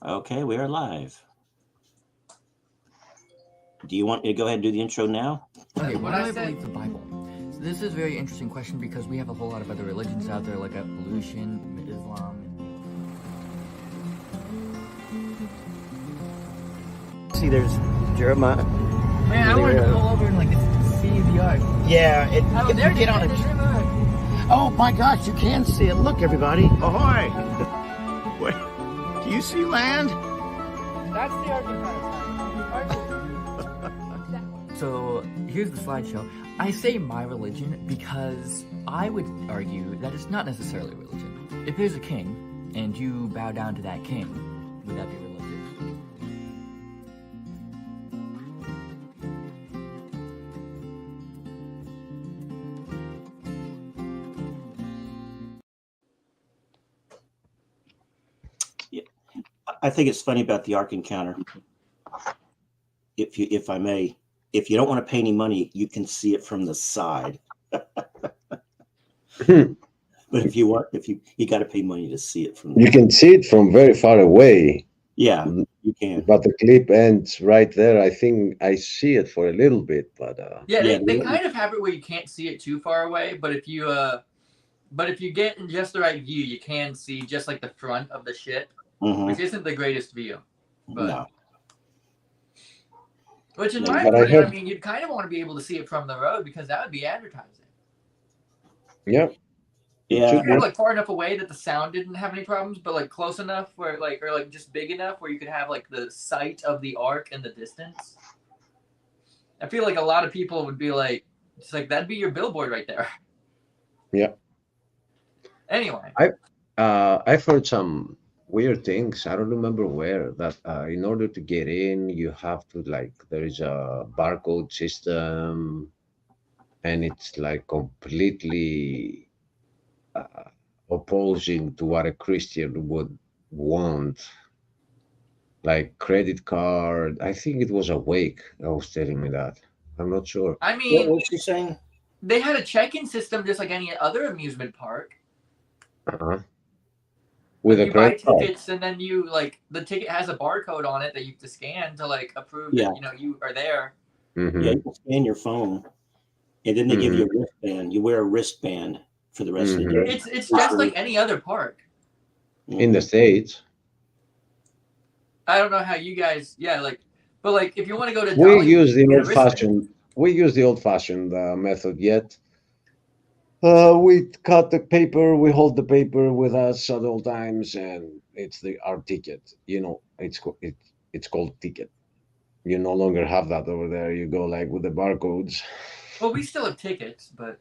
Okay, we are live. Do you want me to go ahead and do the intro now? Okay, why do I believe the Bible? So this is a very interesting question because we have a whole lot of other religions out there like evolution, Islam. See, there's Jeremiah. Man, I want to go over and like see the ark. Yeah, Oh, there get on it. Oh my gosh, you can see it. Look, everybody. Ahoy! Wait, do you see land? That's the ark. So here's the slideshow. I say my religion because I would argue that it's not necessarily religion. If there's a king and you bow down to that king, would that be religious? Yeah. I think it's funny about the Ark Encounter. If I may, if you don't want to pay any money, you can see it from the side. But if you got to pay money to see it from. You can see it from very far away. Yeah, you can. But the clip ends right there. I think I see it for a little bit, but they kind of have it where you can't see it too far away, but if you get in just the right view, you can see just like the front of the ship, which isn't the greatest view. But no. Which in my opinion, I mean, you'd kind of want to be able to see it from the road because that would be advertising. Yeah. Yeah. Kind of like far enough away that the sound didn't have any problems, but like close enough where like, or like just big enough where you could have like the sight of the ark in the distance. I feel like a lot of people would be like, it's like, that'd be your billboard right there. Yeah. Anyway. I've heard some weird things. I don't remember where that in order to get in, you have to there is a barcode system, and it's like completely opposing to what a Christian would want, like credit card. I think it was Awake. I was telling me that. I'm not sure. I mean, what was she saying? They had a check-in system just like any other amusement park. With a credit card. Tickets, and then you the ticket has a barcode on it that you have to scan to approve that you are there. Mm-hmm. Yeah, you can scan your phone, and then they give you a wristband. You wear a wristband for the rest of the day. It's just like any other park in the States. I don't know how you guys, but if you want to go to we use the old-fashioned method yet. We cut the paper, we hold the paper with us at all times, and it's our ticket. It's called ticket. You no longer have that over there. You go with the barcodes. Well, we still have tickets, but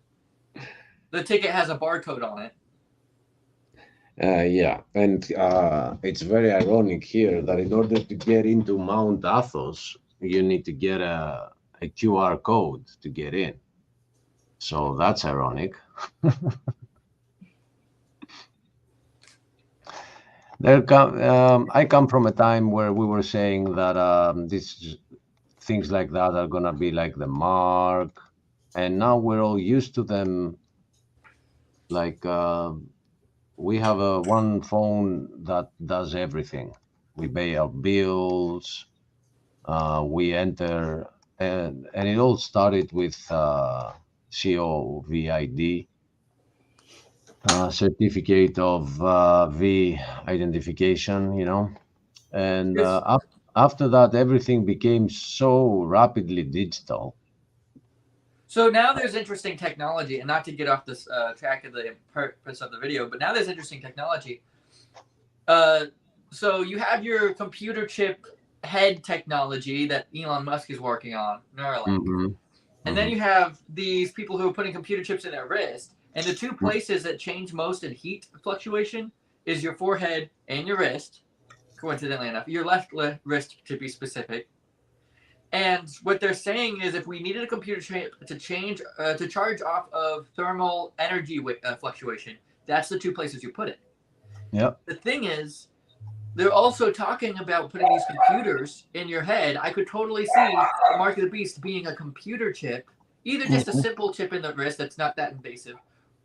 the ticket has a barcode on it. Yeah, and it's very ironic here that in order to get into Mount Athos, you need to get a QR code to get in. So that's ironic. I come from a time where we were saying that these things like that are gonna be like the mark, and now we're all used to them. We have one phone that does everything. We pay our bills, we enter, and it all started with COVID, certificate of V identification, and after that, everything became so rapidly digital. So now there's interesting technology, and not to get off this track of the purpose of the video, but now there's interesting technology. So you have your computer chip head technology that Elon Musk is working on, Neuralink. And then you have these people who are putting computer chips in their wrist. And the two places that change most in heat fluctuation is your forehead and your wrist, coincidentally enough. Your left wrist, to be specific. And what they're saying is if we needed a computer chip to charge off of thermal energy fluctuation, that's the two places you put it. Yep. The thing is, they're also talking about putting these computers in your head. I could totally see the Mark of the Beast being a computer chip, either just a simple chip in the wrist that's not that invasive,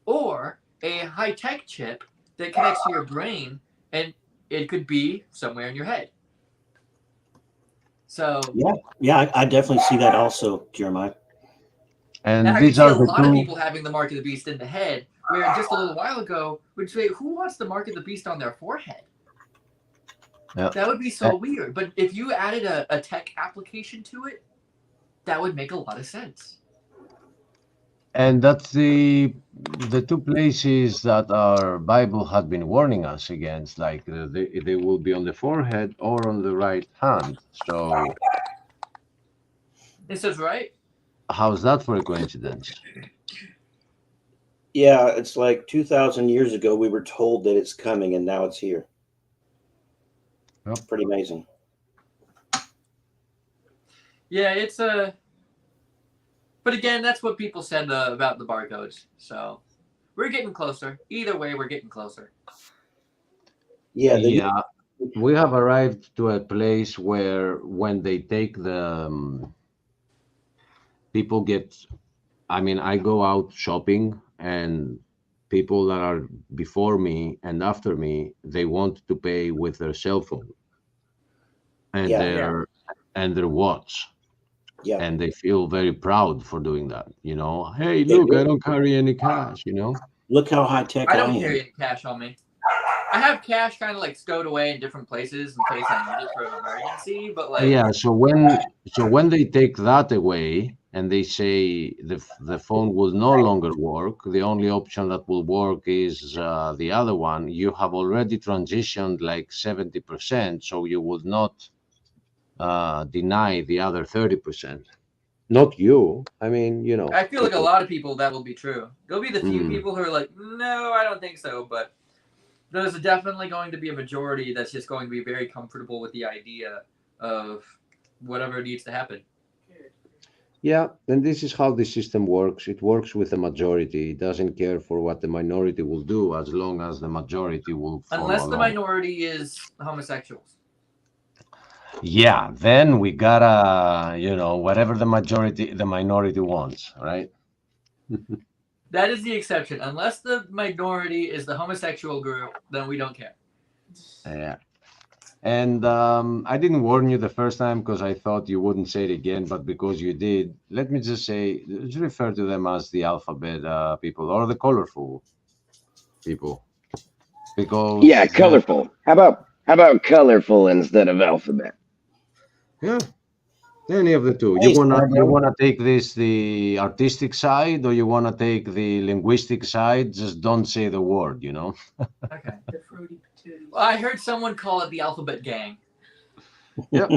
or a high-tech chip that connects to your brain and it could be somewhere in your head. So Yeah, I definitely see that also, Jeremiah. and And I can these see a are the lot of two. people having the mark of the beast in the head, where just a little while ago would say, who wants the mark of the beast on their forehead? Yeah. That would be so weird. But if you added a tech application to it, that would make a lot of sense. And that's the two places that our Bible had been warning us against, like they will be on the forehead or on the right hand. So It says, right? how's that for a coincidence? Yeah, it's like 2,000 years ago we were told that it's coming, and now it's here. Yep. Pretty amazing. Yeah, it's a. But again, that's what people said about the barcodes. So we're getting closer. Either way, we're getting closer. Yeah, Yeah, we have arrived to a place where when they take the people get, I mean, I go out shopping and people that are before me and after me, they want to pay with their cell phone and Yeah. their watch. yeah. And they feel very proud for doing that. Hey, They look, I will. don't carry any cash. Look how high tech I I don't am. carry any cash on me. I have cash kind of like stowed away in different places in case I need it for an emergency. But like, Yeah, so when they take that away and they say the phone will no longer work, the only option that will work is the other one. You have already transitioned like 70%, so you would not deny the other 30%. Not you. I mean, I feel like a people. lot of people that will be true. There'll be the few Mm. people who are like, no, I don't think so. But there's definitely going to be a majority that's just going to be very comfortable with the idea of whatever needs to happen. Yeah, and this is how the system works. It works with the majority. It doesn't care for what the minority will do as long as the majority will follow Unless the along. minority is homosexuals. Yeah, then we gotta, whatever the minority wants, right? That is the exception. Unless the minority is the homosexual group, then we don't care. Yeah. And I didn't warn you the first time because I thought you wouldn't say it again, but because you did, let me just say, just refer to them as the alphabet people or the colorful people, Yeah, because colorful. How about colorful instead of alphabet? yeah, any of the two. You Hey, wanna you Scarborough. wanna take this the artistic side or you wanna take the linguistic side? Just don't say the word. Okay. Well, I heard someone call it the alphabet gang. Yep,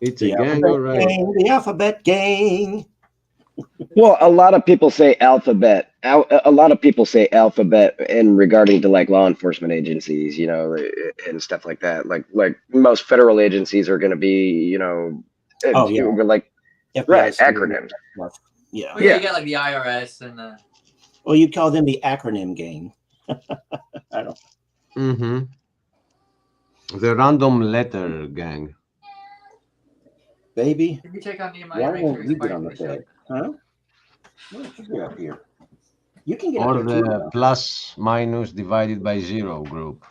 it's a The gang, alphabet all right. gang. The alphabet gang. Well, a lot of people say alphabet. A lot of people say alphabet in regarding to like law enforcement agencies, and stuff like that. Like most federal agencies are going to be, Oh yeah, like right FDIC. acronyms. Yeah. Well, yeah, Yeah. you got like the IRS and the. Well, you'd call them the acronym gang. I don't. Mm-hmm. The random letter gang. Baby, Can you take on Nehemiah why and make sure won't he's you get quiet on for the the show? bed? Huh? Why don't you get up here? You can get up Or there too. the plus minus divided by zero group.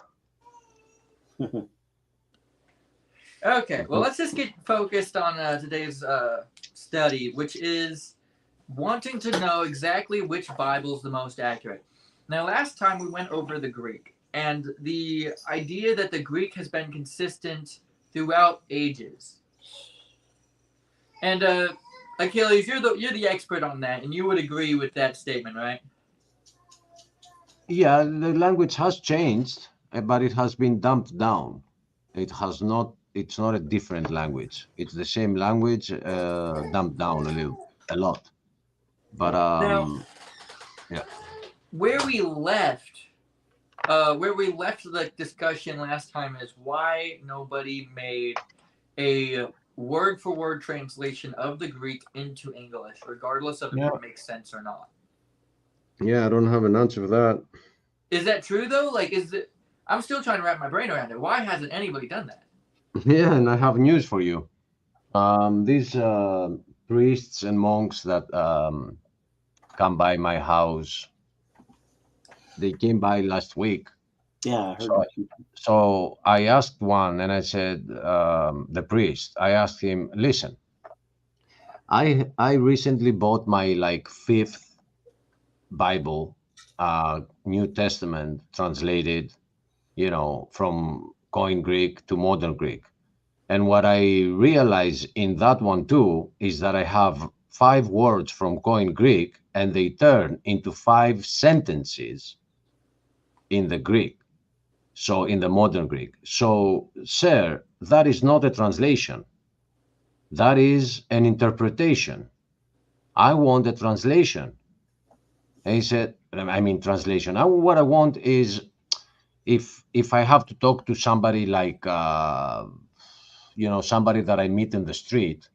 Okay, well, let's just get focused on today's study, which is wanting to know exactly which Bible is the most accurate. Now, last time we went over the Greek and the idea that the Greek has been consistent throughout ages. And Achilles, you're the expert on that, and you would agree with that statement, right? Yeah, the language has changed, but it has been dumped down. It's not a different language. It's the same language, dumped down a lot. But Now, yeah. where we left the discussion last time is why nobody made a word-for-word translation of the Greek into English, regardless of if Yeah. it makes sense or not. Yeah, I don't have an answer for that. Is that true though? Like, I'm still trying to wrap my brain around it. Why hasn't anybody done that? Yeah, and I have news for you. These priests and monks that come by my house, they came by last week Yeah, I heard So, that. so I asked one, and I said, the priest. I asked him, listen, I recently bought my like fifth Bible, New Testament translated, from Koine Greek to modern Greek. And what I realize in that one too is that I have five words from Koine Greek and they turn into five sentences in the Greek. So in the modern Greek. So, sir, that is not a translation. That is an interpretation. I want a translation. And he said, I mean, translation. What I want is if I have to talk to somebody like, somebody that I meet in the street,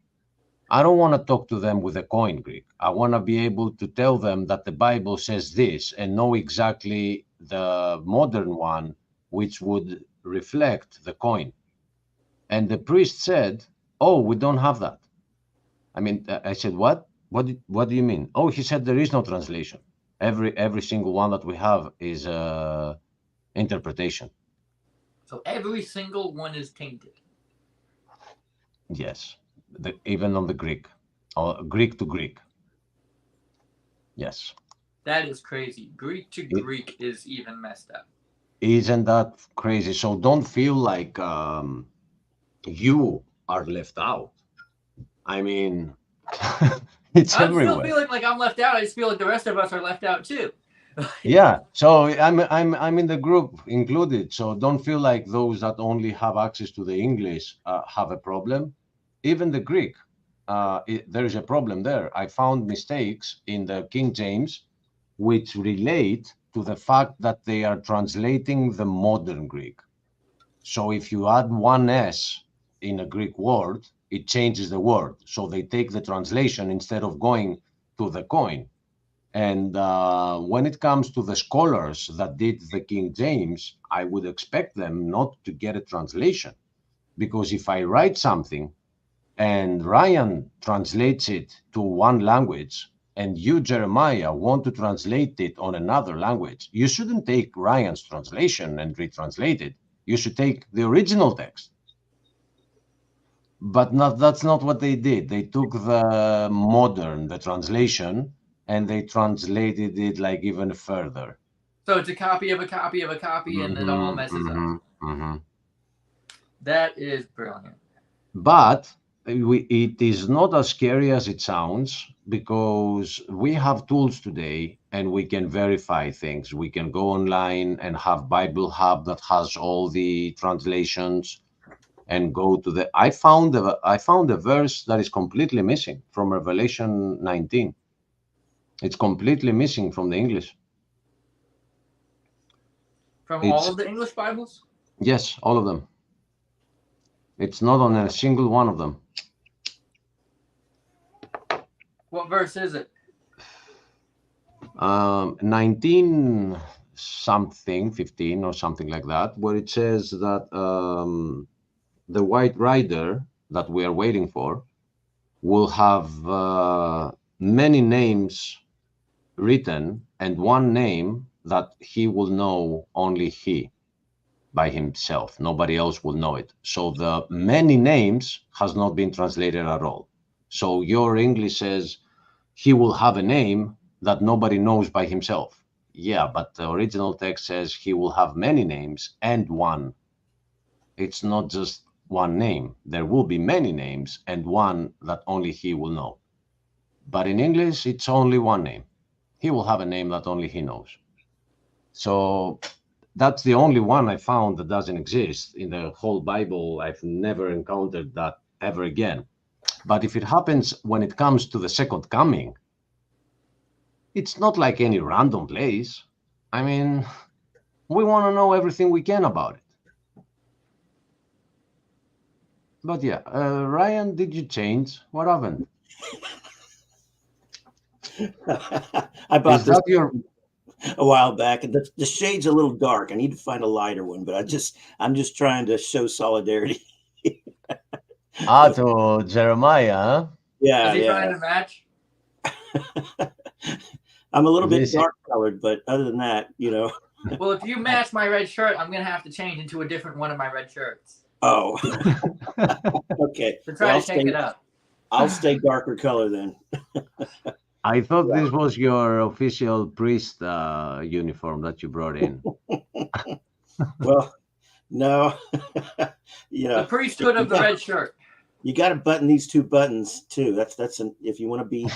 I don't want to talk to them with a Koine Greek. I want to be able to tell them that the Bible says this and know exactly the modern one, which would reflect the Koine. And the priest said, "Oh, we don't have that." I mean, I said, "What? What do you mean?" Oh, he said there is no translation. Every single one that we have is interpretation. So every single one is tainted. Yes, even on the Greek, or Greek to Greek. Yes. That is crazy. Greek to It, Greek is even messed up. isn't that crazy? So don't feel like you are left out. I mean, it's I'm still everywhere. feeling like I'm left out. I just feel like the rest of us are left out too. Yeah. So I'm in the group included. So don't feel like those that only have access to the English have a problem. Even the Greek, there is a problem there. I found mistakes in the King James, which relate to the fact that they are translating the modern Greek. So if you add one S in a Greek word, it changes the word. So they take the translation instead of going to the coin. And when it comes to the scholars that did the King James, I would expect them not to get a translation. Because if I write something and Ryan translates it to one language, and you, Jeremiah, want to translate it on another language, you shouldn't take Ryan's translation and retranslate it. You should take the original text. But that's not what they did. They took the translation, and they translated it like even further. So it's a copy of a copy of a copy, and it all messes up. That is brilliant. But it is not as scary as it sounds because we have tools today and we can verify things. We can go online and have Bible Hub that has all the translations and go to the. I found a verse that is completely missing from Revelation 19. It's completely missing from the English. From all of the English Bibles? Yes, all of them. It's not on a single one of them. What verse is it? 19 something, 15 or something like that, where it says that the white rider that we are waiting for will have many names written and one name that he will know only he by himself. Nobody else will know it. So the many names has not been translated at all. So your English says he will have a name that nobody knows by himself. Yeah, but the original text says he will have many names and one. It's not just one name. There will be many names and one that only he will know. But in English, it's only one name. He will have a name that only he knows. So that's the only one I found that doesn't exist in the whole Bible. I've never encountered that ever again. But if it happens when it comes to the second coming, it's not like any random place. I mean, we want to know everything we can about it. But yeah, Ryan, did you change? What happened? I bought this a while back, and the shade's a little dark. I need to find a lighter one, but I'm just trying to show solidarity. To Jeremiah, huh? Yeah, Is he trying to match? I'm a little bit dark colored, but other than that, Well, if you match my red shirt, I'm gonna have to change into a different one of my red shirts. Oh, okay. To try to take it up. I'll stay darker color then. I thought this was your official priest uniform that you brought in. Well, no. The priesthood of the red shirt. You got to button these two buttons too. If you want to be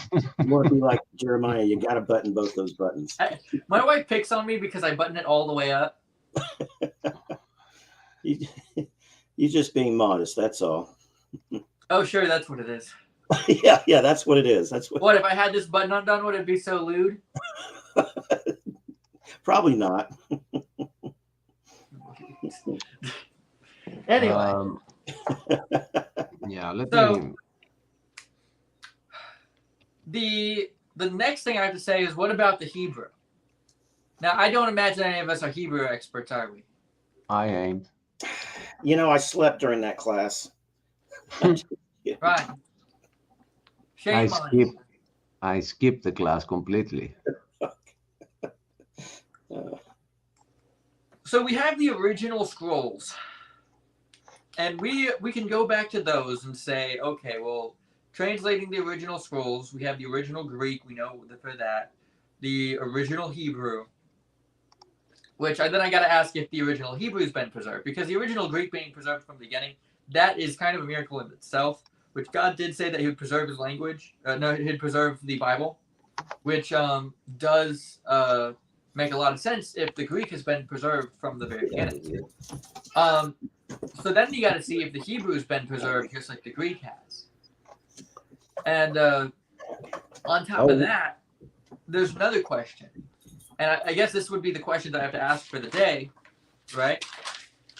like Jeremiah, you got to button both those buttons. My wife picks on me because I button it all the way up. You're just being modest. That's all. Oh, sure, that's what it is. yeah, that's what it is. That's what. What if I had this button undone? Would it be so lewd? Probably not. Anyway. Yeah, the next thing I have to say is, what about the Hebrew? Now, I don't imagine any of us are Hebrew experts, are we? I ain't. I slept during that class. Right. Shame on you. I skipped the class completely. So we have the original scrolls. And we can go back to those and say, okay, well, translating the original scrolls, we have the original Greek, we know for that, the original Hebrew, which then I got to ask if the original Hebrew has been preserved, because the original Greek being preserved from the beginning, that is kind of a miracle in itself, which God did say that he would preserve his language. He'd preserve the Bible, which does make a lot of sense if the Greek has been preserved from the very beginning. So then you got to see if the Hebrew has been preserved just like the Greek has. And on top of that, there's another question. And I guess this would be the question that I have to ask for the day, right?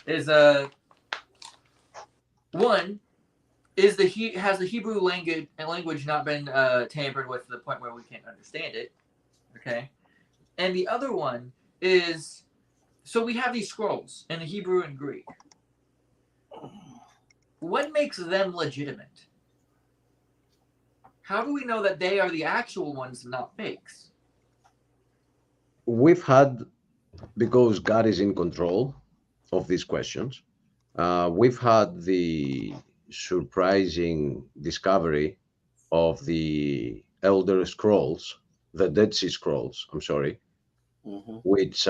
Is one, has the Hebrew language not been tampered with to the point where we can't understand it? Okay. And the other one is, so we have these scrolls in the Hebrew and Greek. What makes them legitimate? How do we know that they are the actual ones and not fakes? We've had, because God is in control of these questions, we've had the surprising discovery of the Elder Scrolls, the Dead Sea Scrolls, I'm sorry, which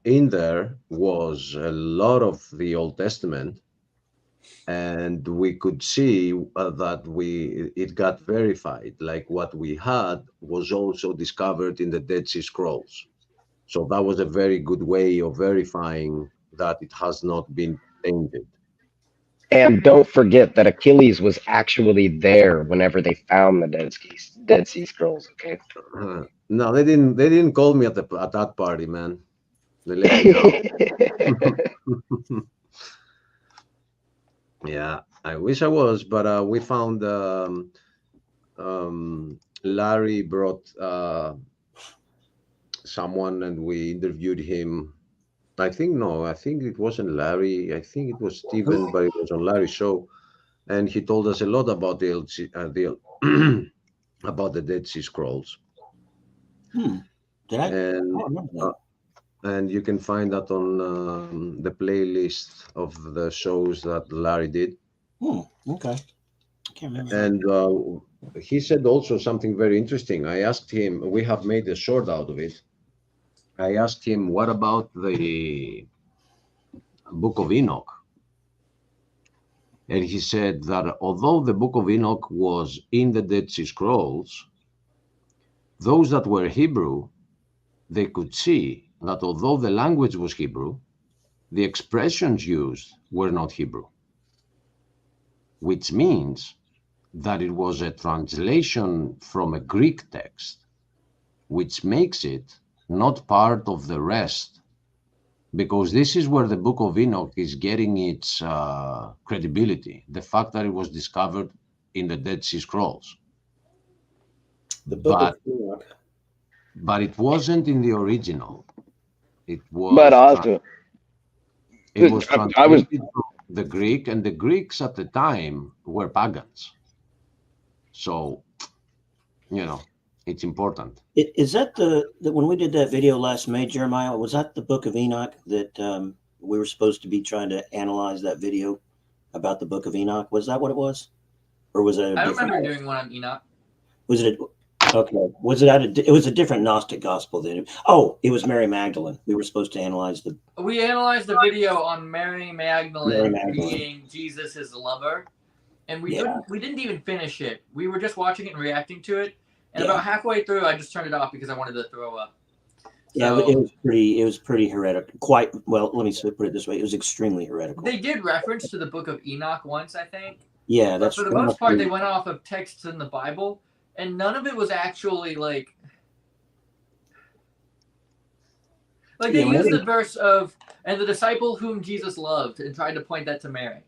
in there was a lot of the Old Testament. And we could see that it got verified, like what we had was also discovered in the Dead Sea Scrolls. So that was a very good way of verifying that it has not been tainted. And don't forget that Achilles was actually there whenever they found the Dead Sea Scrolls. Okay. No, they didn't call me at that party, man. They let me out. Yeah, I wish I was, but we found Larry brought someone and we interviewed him. I think it wasn't Larry. I think it was Steven, but it was on Larry's show, and he told us a lot about about the Dead Sea Scrolls. Did I? And you can find that on the playlist of the shows that Larry did. Okay. I can't remember. And he said also something very interesting. I asked him, we have made a short out of it. I asked him, what about the Book of Enoch? And he said that although the Book of Enoch was in the Dead Sea Scrolls, those that were Hebrew, they could see that although the language was Hebrew, the expressions used were not Hebrew, which means that it was a translation from a Greek text, which makes it not part of the rest, because this is where the Book of Enoch is getting its credibility, the fact that it was discovered in the Dead Sea Scrolls. The Book of Enoch. But it wasn't in the original. It was. But also, it was translated from the Greek, and the Greeks at the time were pagans. So, It's important. Is that when we did that video last May, Jeremiah? Was that the Book of Enoch that we were supposed to be trying to analyze that video about the Book of Enoch? Was that what it was, or was it a I different? remember doing one on Enoch. Was it? Okay. Was it it was a different Gnostic gospel then? Oh, it was Mary Magdalene. We were supposed to analyze the. We analyzed the video on Mary Magdalene, being Jesus' lover, and we didn't even finish it. We were just watching it and reacting to it, and about halfway through, I just turned it off because I wanted to throw up. So, yeah, it was pretty heretical. Quite well. Let me put it this way: it was extremely heretical. They did reference to the Book of Enoch once, I think. Yeah, but for the most part, they went off of texts in the Bible, and none of it was actually like they used the verse of "and the disciple whom Jesus loved" and tried to point that to Mary,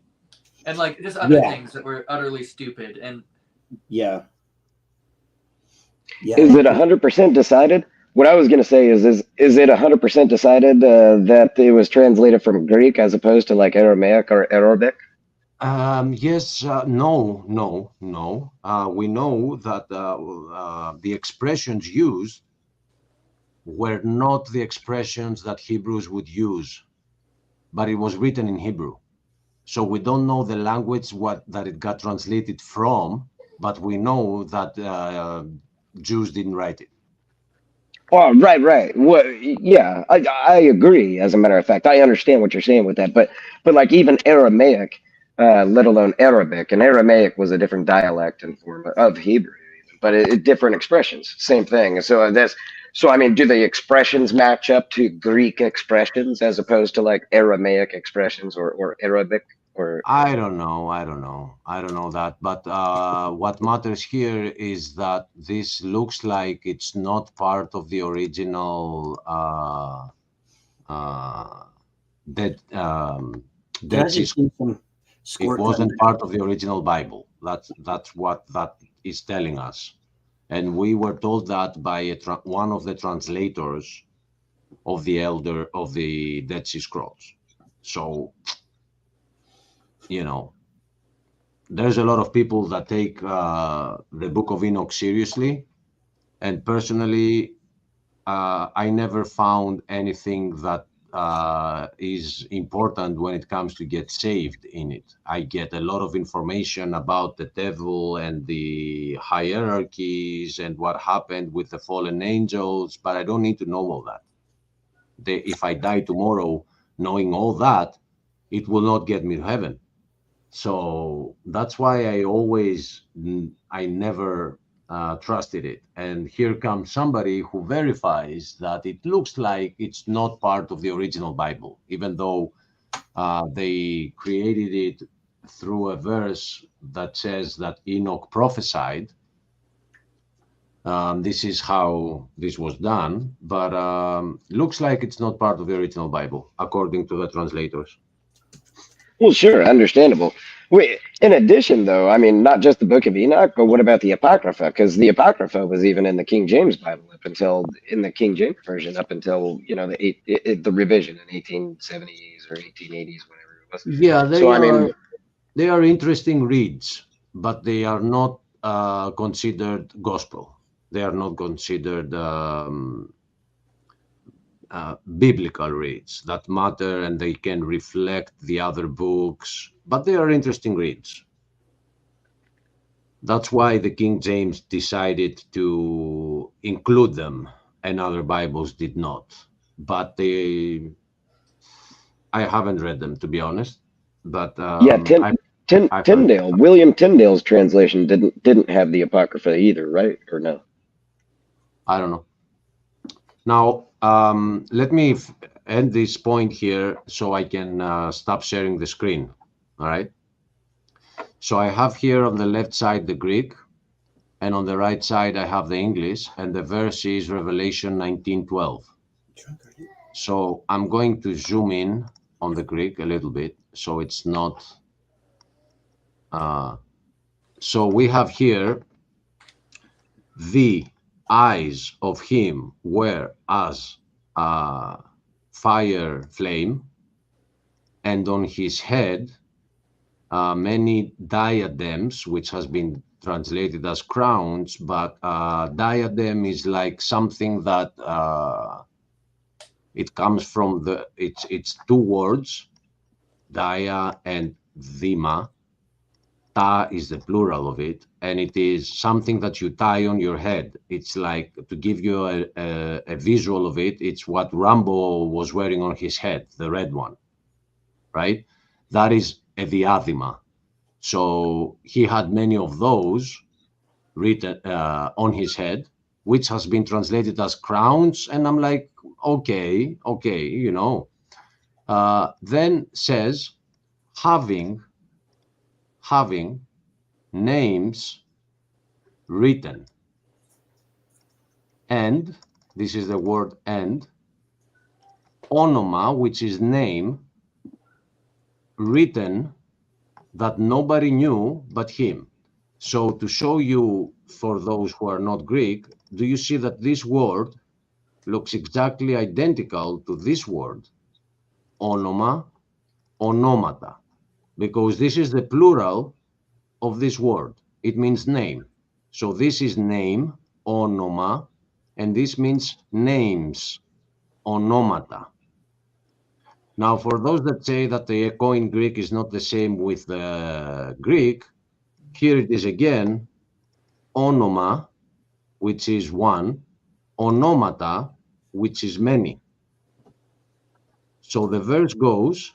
and like just other things that were utterly stupid. And yeah. Is it 100% decided? What I was going to say is it 100% decided that it was translated from Greek as opposed to like Aramaic or Arabic? Yes, no. We know that the expressions used were not the expressions that Hebrews would use, but it was written in Hebrew. So we don't know the language that it got translated from, but we know that Jews didn't write it. Oh, right. Well, yeah, I agree. As a matter of fact, I understand what you're saying with that. But like even Aramaic, let alone Arabic, and Aramaic was a different dialect and form of Hebrew, but different expressions, same thing. So I mean, do the expressions match up to Greek expressions as opposed to like Aramaic expressions or Arabic? Or I don't know that, but what matters here is that this looks like it's not part of the original Dead Sea Scrolls. It wasn't part of the original Bible. That's what that is telling us, and we were told that by one of the translators of the Dead Sea Scrolls. So, there's a lot of people that take the Book of Enoch seriously, and personally, I never found anything that is important when it comes to get saved in it. I get a lot of information about the devil and the hierarchies and what happened with the fallen angels, but I don't need to know all that. If I die tomorrow knowing all that, it will not get me to heaven. So that's why I never trusted it. And here comes somebody who verifies that it looks like it's not part of the original Bible, even though they created it through a verse that says that Enoch prophesied. This is how this was done, but looks like it's not part of the original Bible, according to the translators. Well, sure, understandable. Wait, in addition, though, I mean, not just the Book of Enoch, but what about the Apocrypha? Because the Apocrypha was even in the King James Bible in the King James version up until the revision in 1870s or 1880s, whatever it was. Yeah, they are interesting reads, but they are not considered gospel. They are not considered biblical reads that matter, and they can reflect the other books, but they are interesting reads. That's why the King James decided to include them and other Bibles did not. But I haven't read them, to be honest. But Tyndale, William Tyndale's translation didn't have the Apocrypha either, right? Or no? I don't know. Now, let me end this point here so I can stop sharing the screen. All right. So I have here on the left side the Greek, and on the right side I have the English, and the verse is Revelation 19:12. So I'm going to zoom in on the Greek a little bit, so it's not. So we have here, the eyes of him were as a fire flame, and on his head many diadems, which has been translated as crowns, but diadem is like something that it comes from it's two words, dia and dima. Ta is the plural of it, and it is something that you tie on your head. It's like, to give you a visual of it, it's what Rambo was wearing on his head, the red one, right? That is a diadema. So he had many of those written on his head, which has been translated as crowns. And I'm like, okay, you know. Then says, having names written, and this is the word and, onoma, which is name, written, that nobody knew but him. So to show you, for those who are not Greek, do you see that this word looks exactly identical to this word, onoma, onomata, because this is the plural of this word. It means name. So this is name, onoma, and this means names, onomata. Now, for those that say that the echo in Greek is not the same with the Greek, here it is again, onoma, which is one, onomata, which is many. So the verse goes,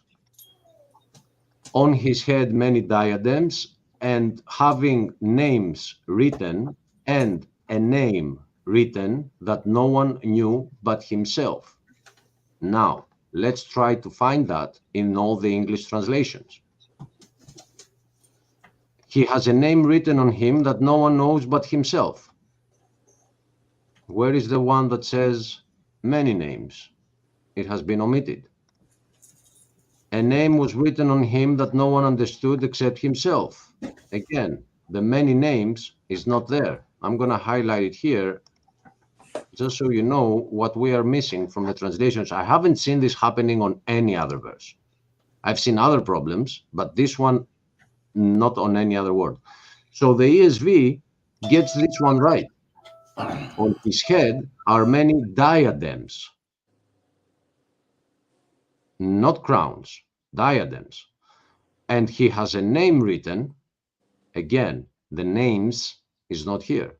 on his head many diadems, and having names written, and a name written that no one knew but himself. Now, let's try to find that in all the English translations. He has a name written on him that no one knows but himself. Where is the one that says many names? It has been omitted. A name was written on him that no one understood except himself. Again, the many names is not there. I'm going to highlight it here just so you know what we are missing from the translations. I haven't seen this happening on any other verse. I've seen other problems, but this one, not on any other word. So the ESV gets this one right. On his head are many diadems, not crowns, diadems. And he has a name written. Again, the names is not here.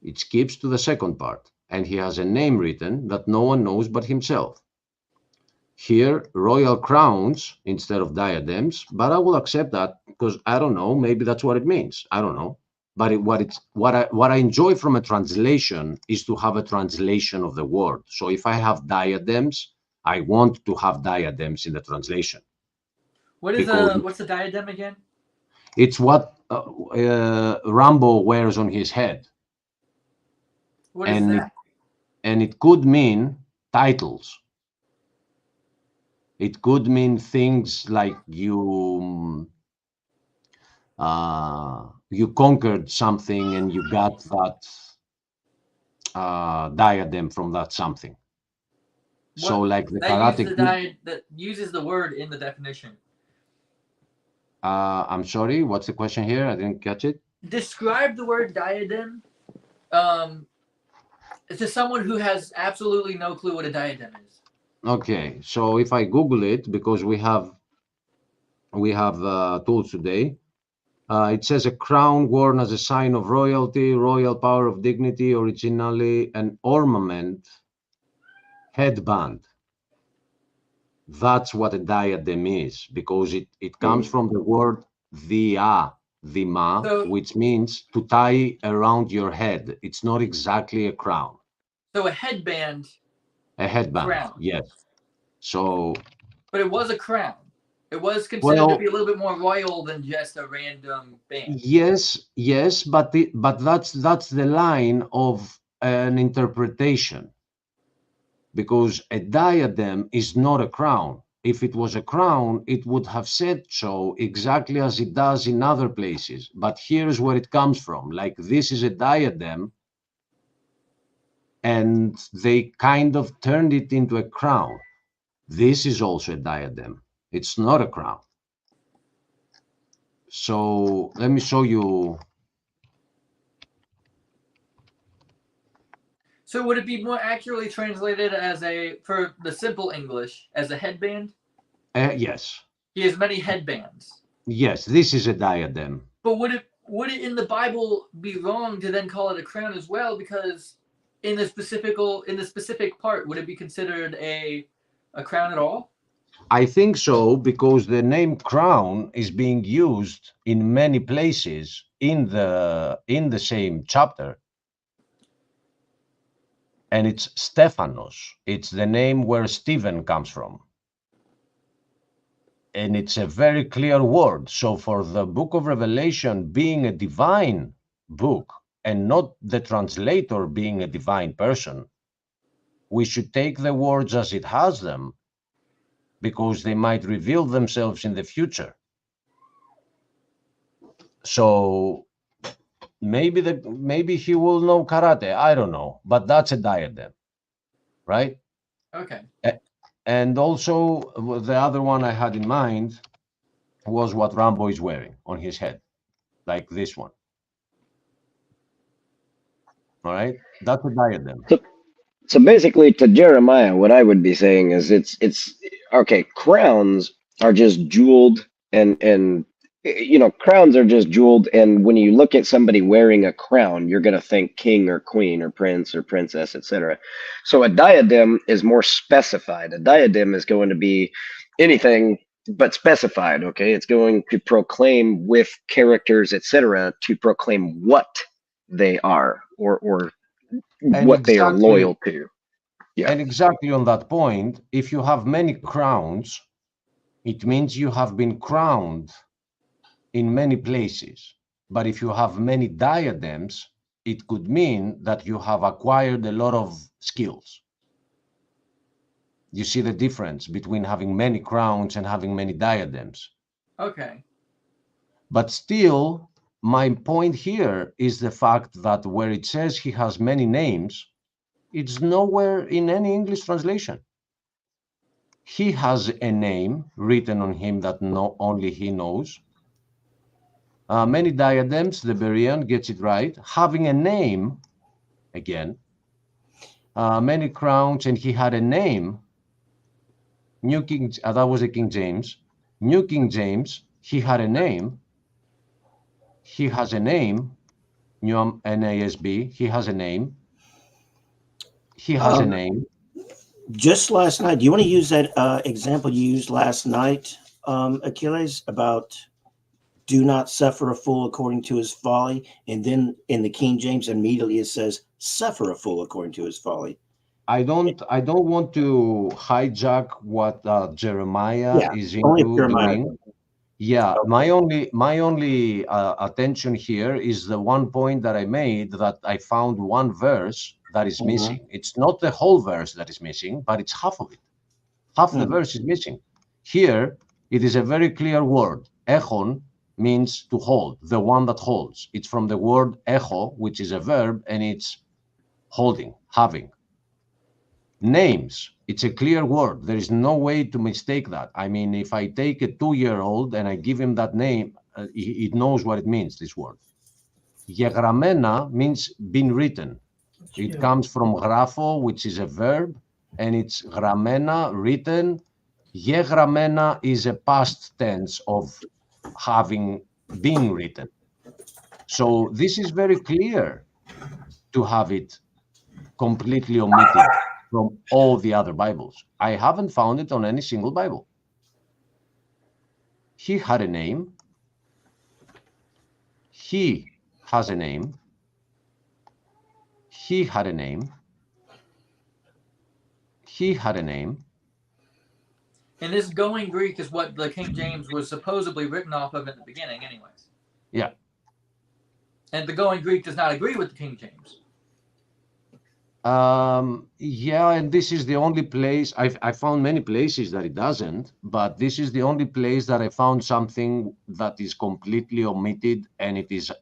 It skips to the second part. And he has a name written that no one knows but himself. Here, royal crowns instead of diadems, but I will accept that because I don't know, maybe that's what it means. I don't know. But what I enjoy from a translation is to have a translation of the word. So if I have diadems, I want to have diadems in the translation. What is what's the diadem again? It's what Rambo wears on his head. What is that? And it could mean titles. It could mean things like you conquered something and you got that diadem from that something. So like the karate that uses the word in the definition. I'm sorry, what's the question here? I didn't catch it. Describe the word diadem to someone who has absolutely no clue what a diadem is. Okay, so if I Google it, because we have tools today, it says a crown worn as a sign of royalty, royal power of dignity, originally an ornament, headband. That's what a diadem is, because it comes from the word dima, which means to tie around your head. It's not exactly a crown. So a headband. A headband, crown. Yes. So. But it was a crown. It was considered to be a little bit more royal than just a random band. Yes, but that's the line of an interpretation. Because a diadem is not a crown. If it was a crown, it would have said so exactly as it does in other places. But here's where it comes from. Like, this is a diadem, and they kind of turned it into a crown. This is also a diadem. It's not a crown. So let me show you So would it be more accurately translated as for the simple English, as a headband? Yes. He has many headbands. Yes, this is a diadem. But would it in the Bible be wrong to then call it a crown as well? Because in the specific part, would it be considered a crown at all? I think so, because the name crown is being used in many places in the same chapter. And it's Stephanos. It's the name where Stephen comes from. And it's a very clear word. So for the book of Revelation being a divine book and not the translator being a divine person, we should take the words as it has them, because they might reveal themselves in the future. So maybe he will know karate. I don't know, but that's a diadem, right? Okay. And also the other one I had in mind was what Rambo is wearing on his head, like this one. All right, that's a diadem. So basically, to Jeremiah, what I would be saying is it's okay. Crowns are just jeweled, and crowns are just jeweled. And when you look at somebody wearing a crown, you're gonna think king or queen or prince or princess, etc. So a diadem is more specified. A diadem is going to be anything but specified. Okay, it's going to proclaim with characters, etc., to proclaim what they are or And what they are exactly, loyal to. Yeah. and exactly on that point, if you have many crowns, it means you have been crowned in many places. But if you have many diadems, it could mean that you have acquired a lot of skills. You see the difference between having many crowns and having many diadems. Okay. But still, my point here is the fact that where it says he has many names, it's nowhere in any English translation. He has a name written on him that only he knows. Many diadems, the Berean gets it right. Having a name, again. Many crowns, and he had a name. New King, that was a King James. New King James, he had a name. He has a name. New NASB, he has a name. He has a name. Just last night, do you want to use that example you used last night, Achilles, about do not suffer a fool according to his folly? And then in the King James, immediately it says, suffer a fool according to his folly. I don't want to hijack what Jeremiah is only into Jeremiah. doing. Yeah, Okay. my only attention here is the one point that I made, that I found one verse that is missing. It's not the whole verse that is missing, but it's half of it. Half the verse is missing. Here, it is a very clear word. Echon means to hold, the one that holds. It's from the word echo, which is a verb, and it's holding, having. Names, it's a clear word. There is no way to mistake that. I mean, if I take a 2-year-old and I give him that name, it knows what it means, this word. Γεγραμμένα means been written. It comes from grapho, which is a verb, and it's γραμμένα, written. Γεγραμμένα is a past tense of having been written. So this is very clear to have it completely omitted from all the other Bibles. I haven't found it on any single Bible. He had a name. He has a name. He had a name. He had a name. And this going Greek is what the King James was supposedly written off of in the beginning, anyways. Yeah. And the going Greek does not agree with the King James. Yeah, and this is the only place, I found many places that it doesn't, but this is the only place that I found something that is completely omitted, and it is,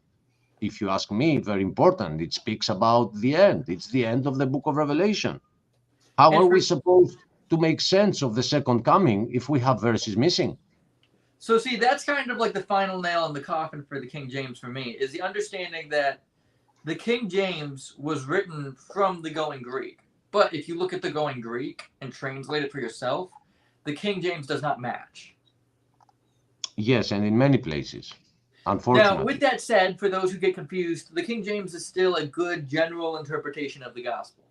if you ask me, very important. It speaks about the end. It's the end of the book of Revelation. How are we supposed to make sense of the second coming if we have verses missing? So see, that's kind of like the final nail in the coffin for the King James for me, is the understanding that the King James was written from the Going Greek. But if you look at the Going Greek and translate it for yourself, the King James does not match. Yes, and in many places, Now, unfortunately. with that said, for those who get confused, the King James is still a good general interpretation of the gospel.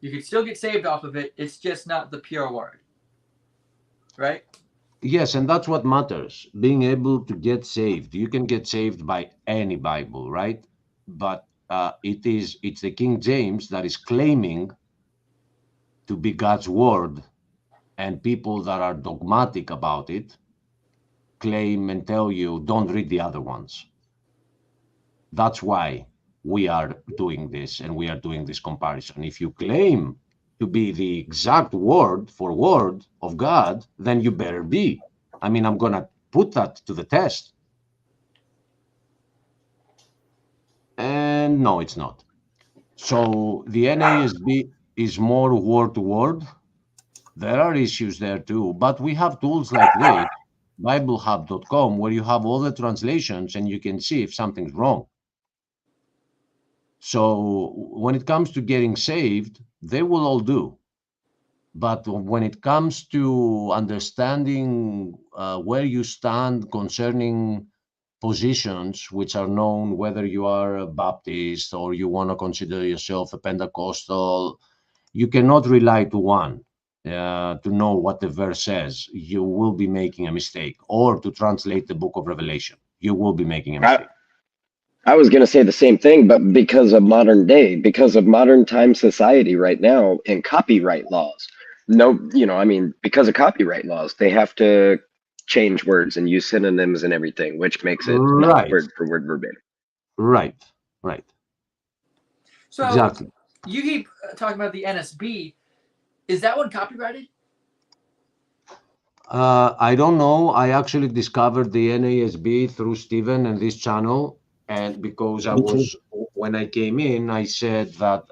You can still get saved off of it. It's just not the pure word. Right? Yes, and that's what matters, being able to get saved. You can get saved by any Bible, right? But it's the King James that is claiming to be God's word, and people that are dogmatic about it claim and tell you, don't read the other ones. That's why we are doing this, and we are doing this comparison. If you claim to be the exact word for word of God, then you better be. I mean, I'm going to put that to the test. And no, it's not. So the NASB is more word to word. There are issues there too, but we have tools like this, BibleHub.com, where you have all the translations and you can see if something's wrong. So when it comes to getting saved, they will all do. But when it comes to understanding where you stand concerning positions which are known, whether you are a Baptist or you want to consider yourself a Pentecostal, you cannot rely to one to know what the verse says. You will be making a mistake. Or to translate the book of Revelation, you will be making a mistake. I was going to say the same thing, but because of modern day, because of modern time society right now and copyright laws, because of copyright laws, they have to change words and use synonyms and everything, which makes it not Right. word for word verbatim. Right. So Exactly. you keep talking about the NSB. Is that one copyrighted? I don't know. I actually discovered the NASB through Stephen and this channel. And because when I came in, I said that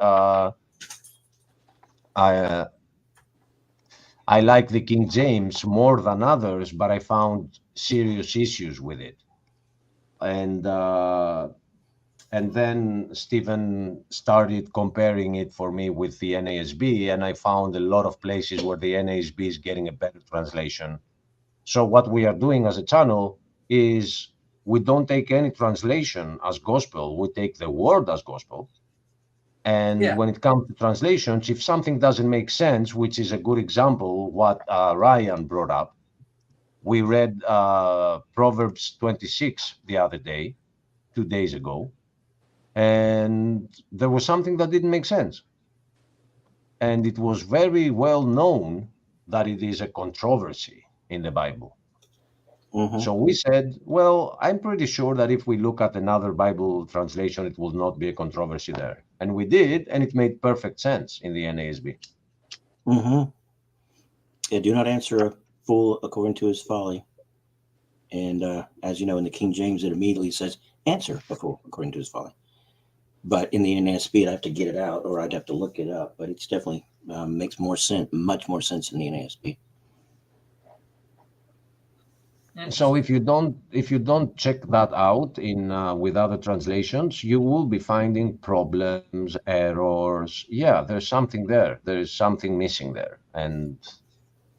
I like the King James more than others, but I found serious issues with it. And then Stephen started comparing it for me with the NASB, and I found a lot of places where the NASB is getting a better translation. So what we are doing as a channel is we don't take any translation as gospel. We take the word as gospel. And when it comes to translations, if something doesn't make sense, which is a good example, what Ryan brought up, we read Proverbs 26 the other day, 2 days ago, and there was something that didn't make sense. And it was very well known that it is a controversy in the Bible. Mm-hmm. So we said, well, I'm pretty sure that if we look at another Bible translation, it will not be a controversy there. And we did, and it made perfect sense in the NASB. Mm-hmm. Yeah, do not answer a fool according to his folly. And as you know, in the King James, it immediately says, answer a fool according to his folly. But in the NASB, I'd have to get it out, or I'd have to look it up. But it's definitely makes more sense, much more sense in the NASB. So if you don't check that out in with other translations, you will be finding problems, errors. Yeah, there's something there. There is something missing there, and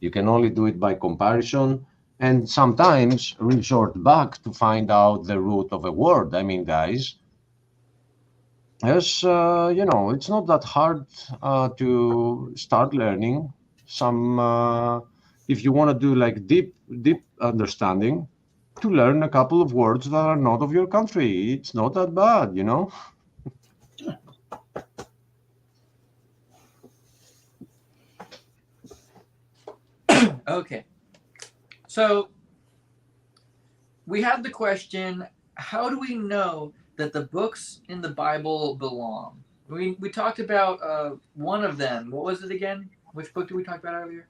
you can only do it by comparison, and sometimes resort back to find out the root of a word. I mean, guys, yes, it's not that hard to start learning some. If you want to do like deep understanding, to learn a couple of words that are not of your country, it's not that bad, Okay. So we have the question, how do we know that the books in the Bible belong? We talked about one of them. What was it again? Which book did we talk about earlier?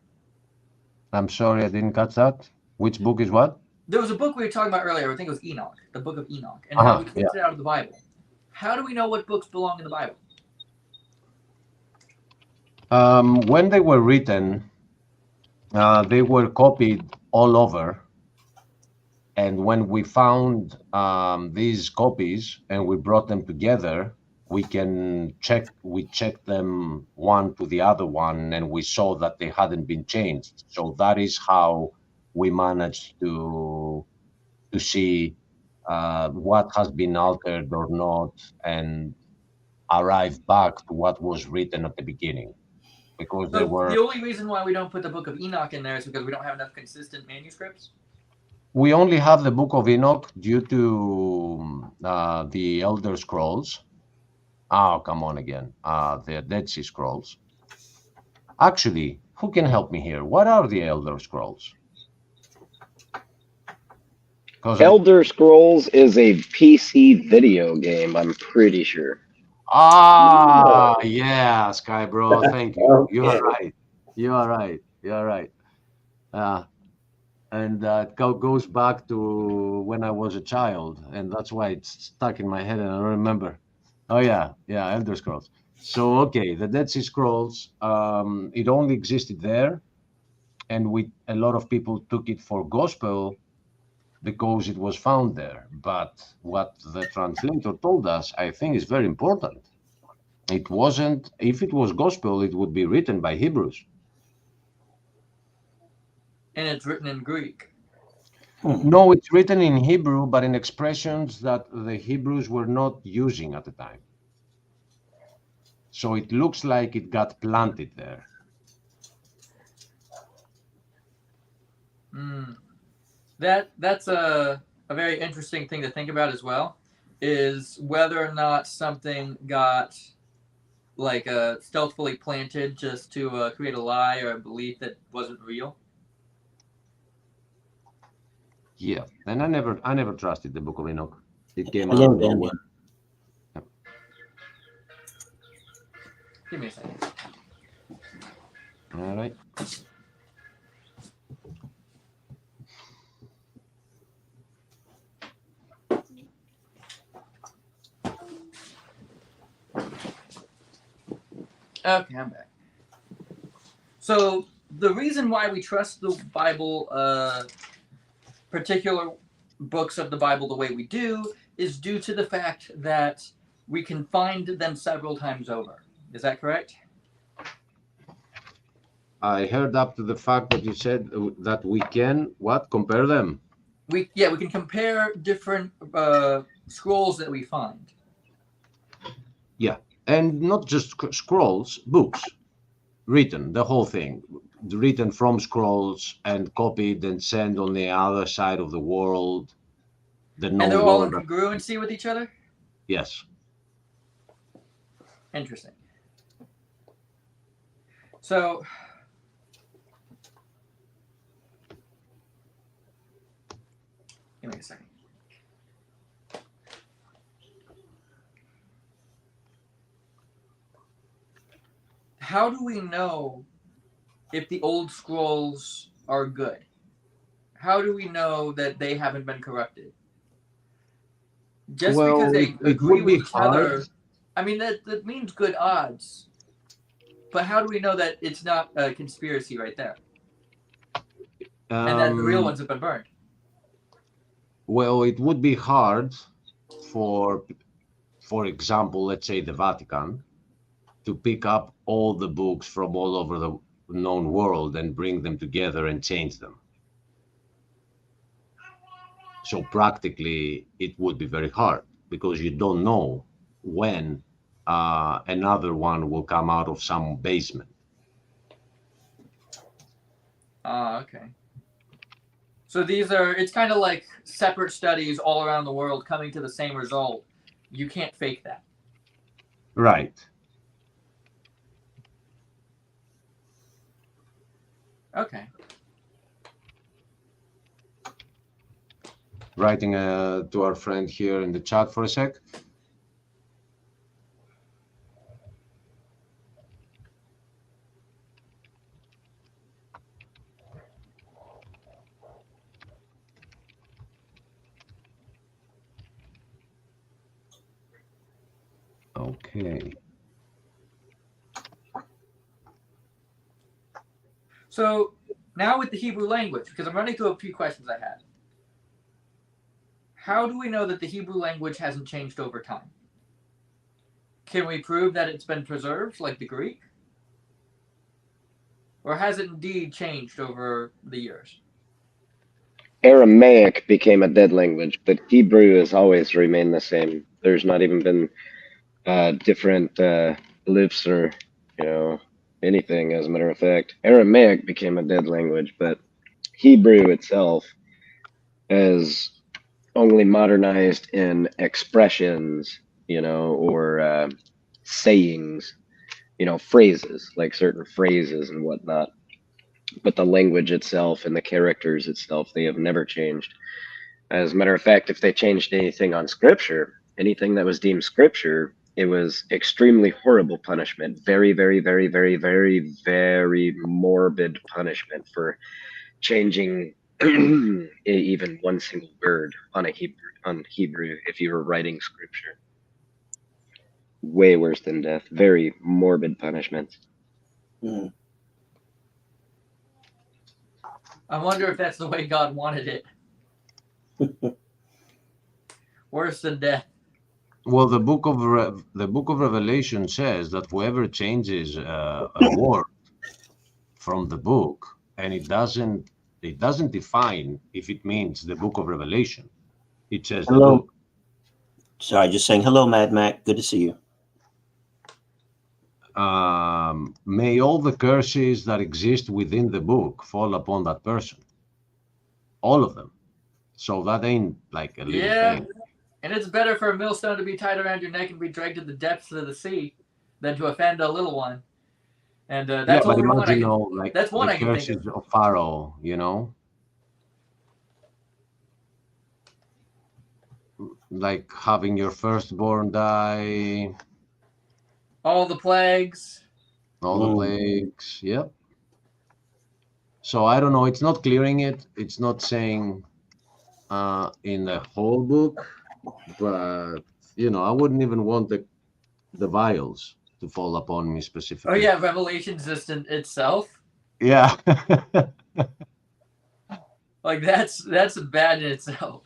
I'm sorry, I didn't catch that. Which book is what? There was a book we were talking about earlier. I think it was Enoch, the book of Enoch, and how we kicked it out of the Bible. How do we know what books belong in the Bible? When they were written, they were copied all over. And when we found these copies and we brought them together, we checked them one to the other one, and we saw that they hadn't been changed. So that is how we managed to see what has been altered or not, and arrive back to what was written at the beginning. Because there So were, the only reason why we don't put the Book of Enoch in there is because we don't have enough consistent manuscripts. we only have the Book of Enoch due to the Elder Scrolls. Oh, come on again. The Dead Sea Scrolls. Actually, who can help me here? What are the Elder Scrolls? Because Elder Scrolls is a PC video game, I'm pretty sure. yeah, Sky Bro, thank you. You are Okay. right. You are right. You are right. And goes back to when I was a child, and that's why it's stuck in my head and I don't remember. Oh yeah, Elder Scrolls. So okay, the Dead Sea Scrolls, it only existed there, and a lot of people took it for gospel because it was found there. But what the translator told us, I think, is very important. It wasn't. If it was gospel, it would be written by Hebrews. And it's written in Greek. No, it's written in Hebrew, but in expressions that the Hebrews were not using at the time. So it looks like it got planted there. That's a very interesting thing to think about as well, is whether or not something got like stealthily planted just to create a lie or a belief that wasn't real. Yeah, and I never trusted the Book of Enoch. It came I out of didn't nowhere. Give me a second. All right. Okay, I'm back. So the reason why we trust the Bible, particular books of the Bible, the way we do, is due to the fact that we can find them several times over. Is that correct? I heard up to the fact that you said that we can compare them. We can compare different scrolls that we find. Yeah, and not just scrolls, books written, the whole thing, written from scrolls and copied and sent on the other side of the world, the And they're known all in world. congruency with each other? Yes. Interesting. So, give me a second. How do we know if the old scrolls are good? How do we know that they haven't been corrupted? Just because Well, they it agree would with be each hard. other, I mean, that means good odds. But how do we know that it's not a conspiracy right there? And that the real ones have been burned? Well, it would be hard for example, let's say the Vatican, to pick up all the books from all over the known world and bring them together and change them. So practically, it would be very hard because you don't know when another one will come out of some basement. Okay. So it's kind of like separate studies all around the world coming to the same result. You can't fake that. Right. Okay. Writing to our friend here in the chat for a sec. Okay. So now with the Hebrew language, because I'm running through a few questions I had. how do we know that the Hebrew language hasn't changed over time? Can we prove that it's been preserved like the Greek? Or has it indeed changed over the years? Aramaic became a dead language, but Hebrew has always remained the same. There's not even been different glyphs or anything. As a matter of fact, Aramaic became a dead language, but Hebrew itself has only modernized in expressions, or sayings, phrases, like certain phrases and whatnot. But the language itself and the characters itself, they have never changed. As a matter of fact, if they changed anything on scripture, anything that was deemed scripture, it was extremely horrible punishment. Very, very, very, very, very, very morbid punishment for changing even one single word on Hebrew if you were writing scripture. Way worse than death. Very morbid punishments. Mm. I wonder if that's the way God wanted it. Worse than death. Well, the book of Revelation says that whoever changes a word from the book, and it doesn't define if it means the book of Revelation. It says Hello. the book. Sorry, just saying hello, Mad Mac. Good to see you. May all the curses that exist within the book fall upon that person. All of them. So that ain't like a little thing. And it's better for a millstone to be tied around your neck and be dragged to the depths of the sea than to offend a little one. And that's but only imagine, one I can, that's one the I can think curses of. of Pharaoh, like having your firstborn die. All the plagues. All the plagues, yep. So I don't know. It's not clearing it. It's not saying in the whole book, but I wouldn't even want the vials to fall upon me specifically. Oh yeah, Revelation's just in itself. Yeah. Like that's bad in itself.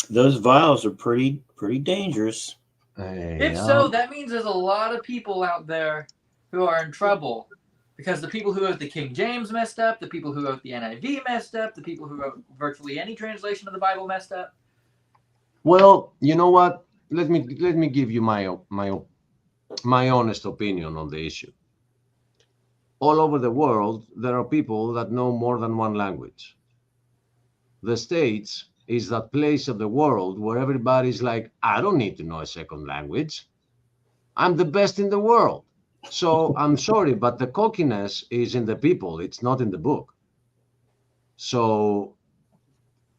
Those vials are pretty dangerous. If so, that means there's a lot of people out there who are in trouble. Because the people who wrote the King James messed up, the people who wrote the NIV messed up, the people who wrote virtually any translation of the Bible messed up. Well, you know what? Let me give you my honest opinion on the issue. All over the world, there are people that know more than one language. The States is that place of the world where everybody's like, I don't need to know a second language. I'm the best in the world. So I'm sorry, but the cockiness is in the people. It's not in the book. So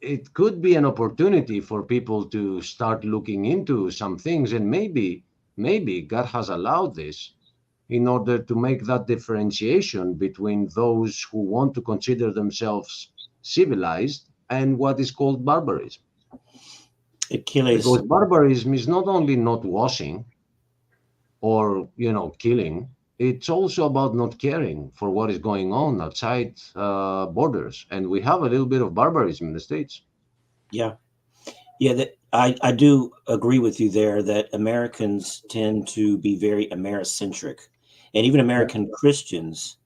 it could be an opportunity for people to start looking into some things. And maybe God has allowed this in order to make that differentiation between those who want to consider themselves civilized and what is called barbarism. Because barbarism is not only not washing or killing, it's also about not caring for what is going on outside borders, and we have a little bit of barbarism in the States. Yeah, I do agree with you there that Americans tend to be very Americentric, and even American Christians,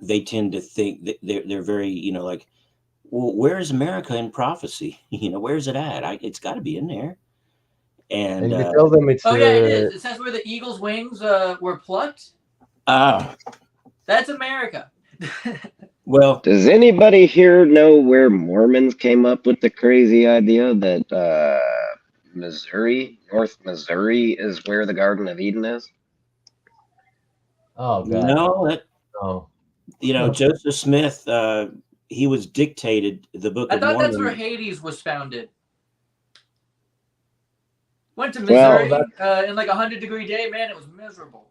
they tend to think that they're very like, well, where is America in prophecy? Where's it at? It's got to be in there. And you tell them it's it is. It says where the eagle's wings were plucked. That's America. Well, does anybody here know where Mormons came up with the crazy idea that North Missouri is where the Garden of Eden is? Oh God. No. Joseph Smith, he was dictated the Book of Mormon. I thought that's where Hades was founded. Went to Missouri in like 100-degree day. Man, it was miserable.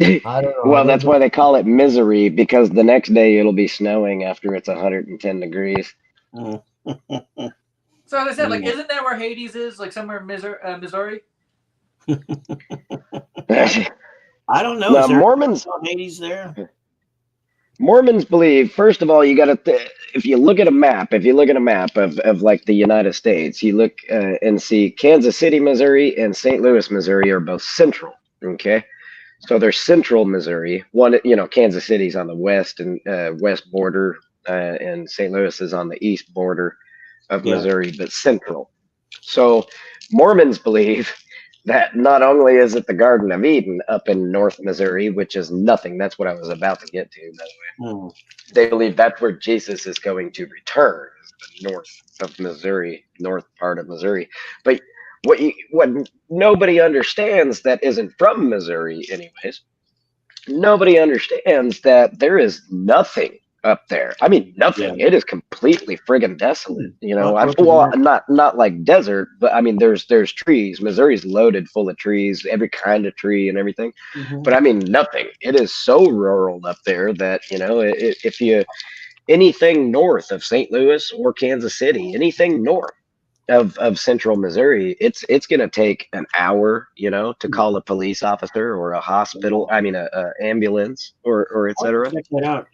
I don't know. Well, that's why they call it misery, because the next day it'll be snowing after it's 110 degrees. So as I said, like, isn't that where Hades is? Like somewhere in Missouri? I don't know. Now, Mormons Hades there. Mormons believe, first of all, you got to if you look at a map, of like the United States, you look and see Kansas City, Missouri, and St. Louis, Missouri are both central. Okay, so they're central Missouri. One, Kansas City's on the west and west border, and St. Louis is on the east border of Yeah. Missouri, but central. So Mormons believe that not only is it the Garden of Eden up in North Missouri, which is nothing. That's what I was about to get to, by the way. Mm. They believe that's where Jesus is going to return, is the north of Missouri, north part of Missouri. But what nobody understands that isn't from Missouri, anyways, nobody understands that there is nothing up there. I mean, nothing. Yeah. It is completely friggin' desolate. North Well, America. not like desert, but I mean, there's trees. Missouri's loaded full of trees, every kind of tree and everything. Mhm. But I mean, nothing. It is so rural up there that if you anything north of St. Louis or Kansas City, anything north of central Missouri, it's going to take an hour, to call a police officer or a hospital. I mean, a ambulance or et I'll have to cetera. check that out.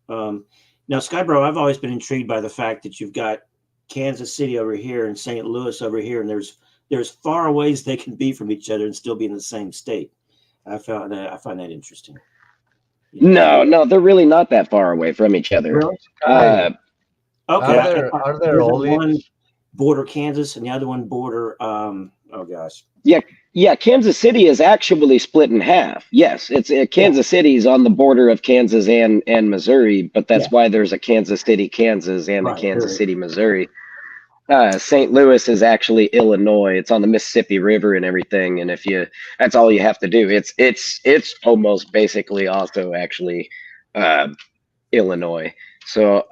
Now, Skybro, I've always been intrigued by the fact that you've got Kansas City over here and St. Louis over here, and there's far ways they can be from each other and still be in the same state. I find that interesting. No, they're really not that far away from each other. Really? Uh, Okay. Are there Isn't olives? one border Kansas and the other one border? Oh gosh. yeah, Kansas City is actually split in half. Yes, it's Kansas City's on the border of Kansas and Missouri, but that's why there's a Kansas City, Kansas, and a Right, Kansas there. City, Missouri. St. Louis is actually Illinois. It's on the Mississippi River and everything. And that's all you have to do. It's almost basically also actually Illinois. So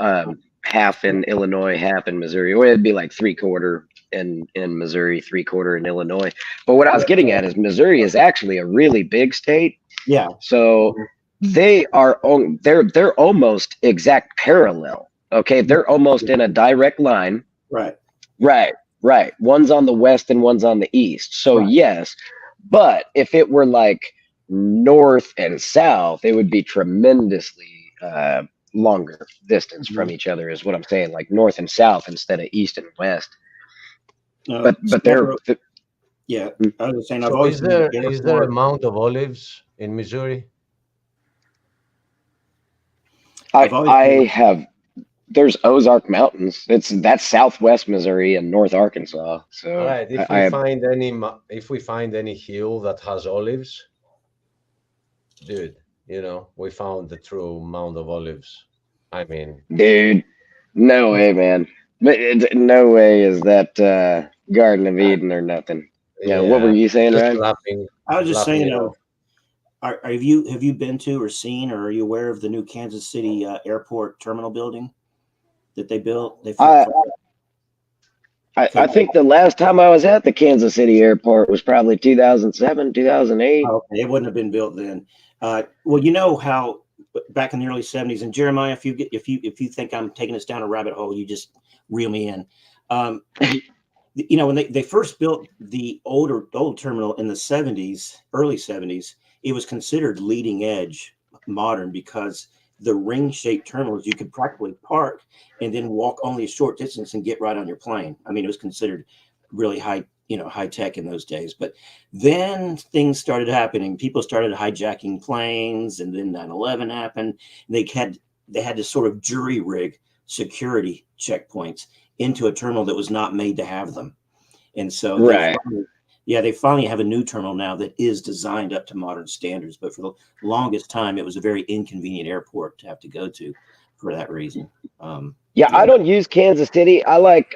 half in Illinois, half in Missouri. Or it'd be like 3/4 in Missouri, 3/4 in Illinois. But what I was getting at is Missouri is actually a really big state. Yeah. So they're almost exact parallel. Okay, they're almost in a direct line. Right. Right. One's on the west and one's on the east. So Right. yes, but if it were like north and south, it would be tremendously longer distance from each other, is what I'm saying. Like north and south instead of east and west. But they're yeah. I was saying I've So always is there been a mount of olives in Missouri? I have. There's Ozark Mountains. That's southwest Missouri and North Arkansas. So All right. If we find any hill that has olives, dude, we found the true Mount of Olives. I mean, dude, no way, man. But no way is that Garden of Eden or nothing. Yeah. What were you saying, just Ryan? laughing. I was just saying, off. have you been to or seen, or are you aware of the new Kansas City airport terminal building that they built? I think the last time I was at the Kansas City airport was probably 2007, 2008. Okay, it wouldn't have been built then. Well, you know how back in the early '70s, and Jeremiah, if you think I'm taking us down a rabbit hole, you just reel me in. When they first built the old terminal in the '70s, early '70s, it was considered leading edge modern because the ring-shaped terminals, you could practically park and then walk only a short distance and get right on your plane. I mean, it was considered really high tech in those days. But then things started happening. People started hijacking planes, and then 9/11 happened. They had to sort of jury rig security checkpoints into a terminal that was not made to have them. And so they finally have a new terminal now that is designed up to modern standards. But for the longest time, it was a very inconvenient airport to have to go to for that reason. I don't use Kansas City. I like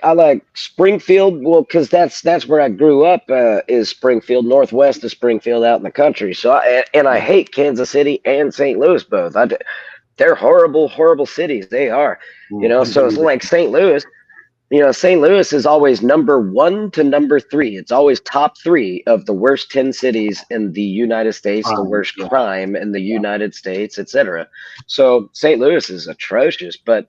Springfield. Well, because that's where I grew up. Is Springfield, northwest of Springfield, out in the country. So I hate Kansas City and St. Louis both. They're horrible, horrible cities. They are. So it's like St. Louis. St. Louis is always number 1 to number 3. It's always top 3 of the worst 10 cities in the United States, the worst crime in the United States, etc. So St. Louis is atrocious, but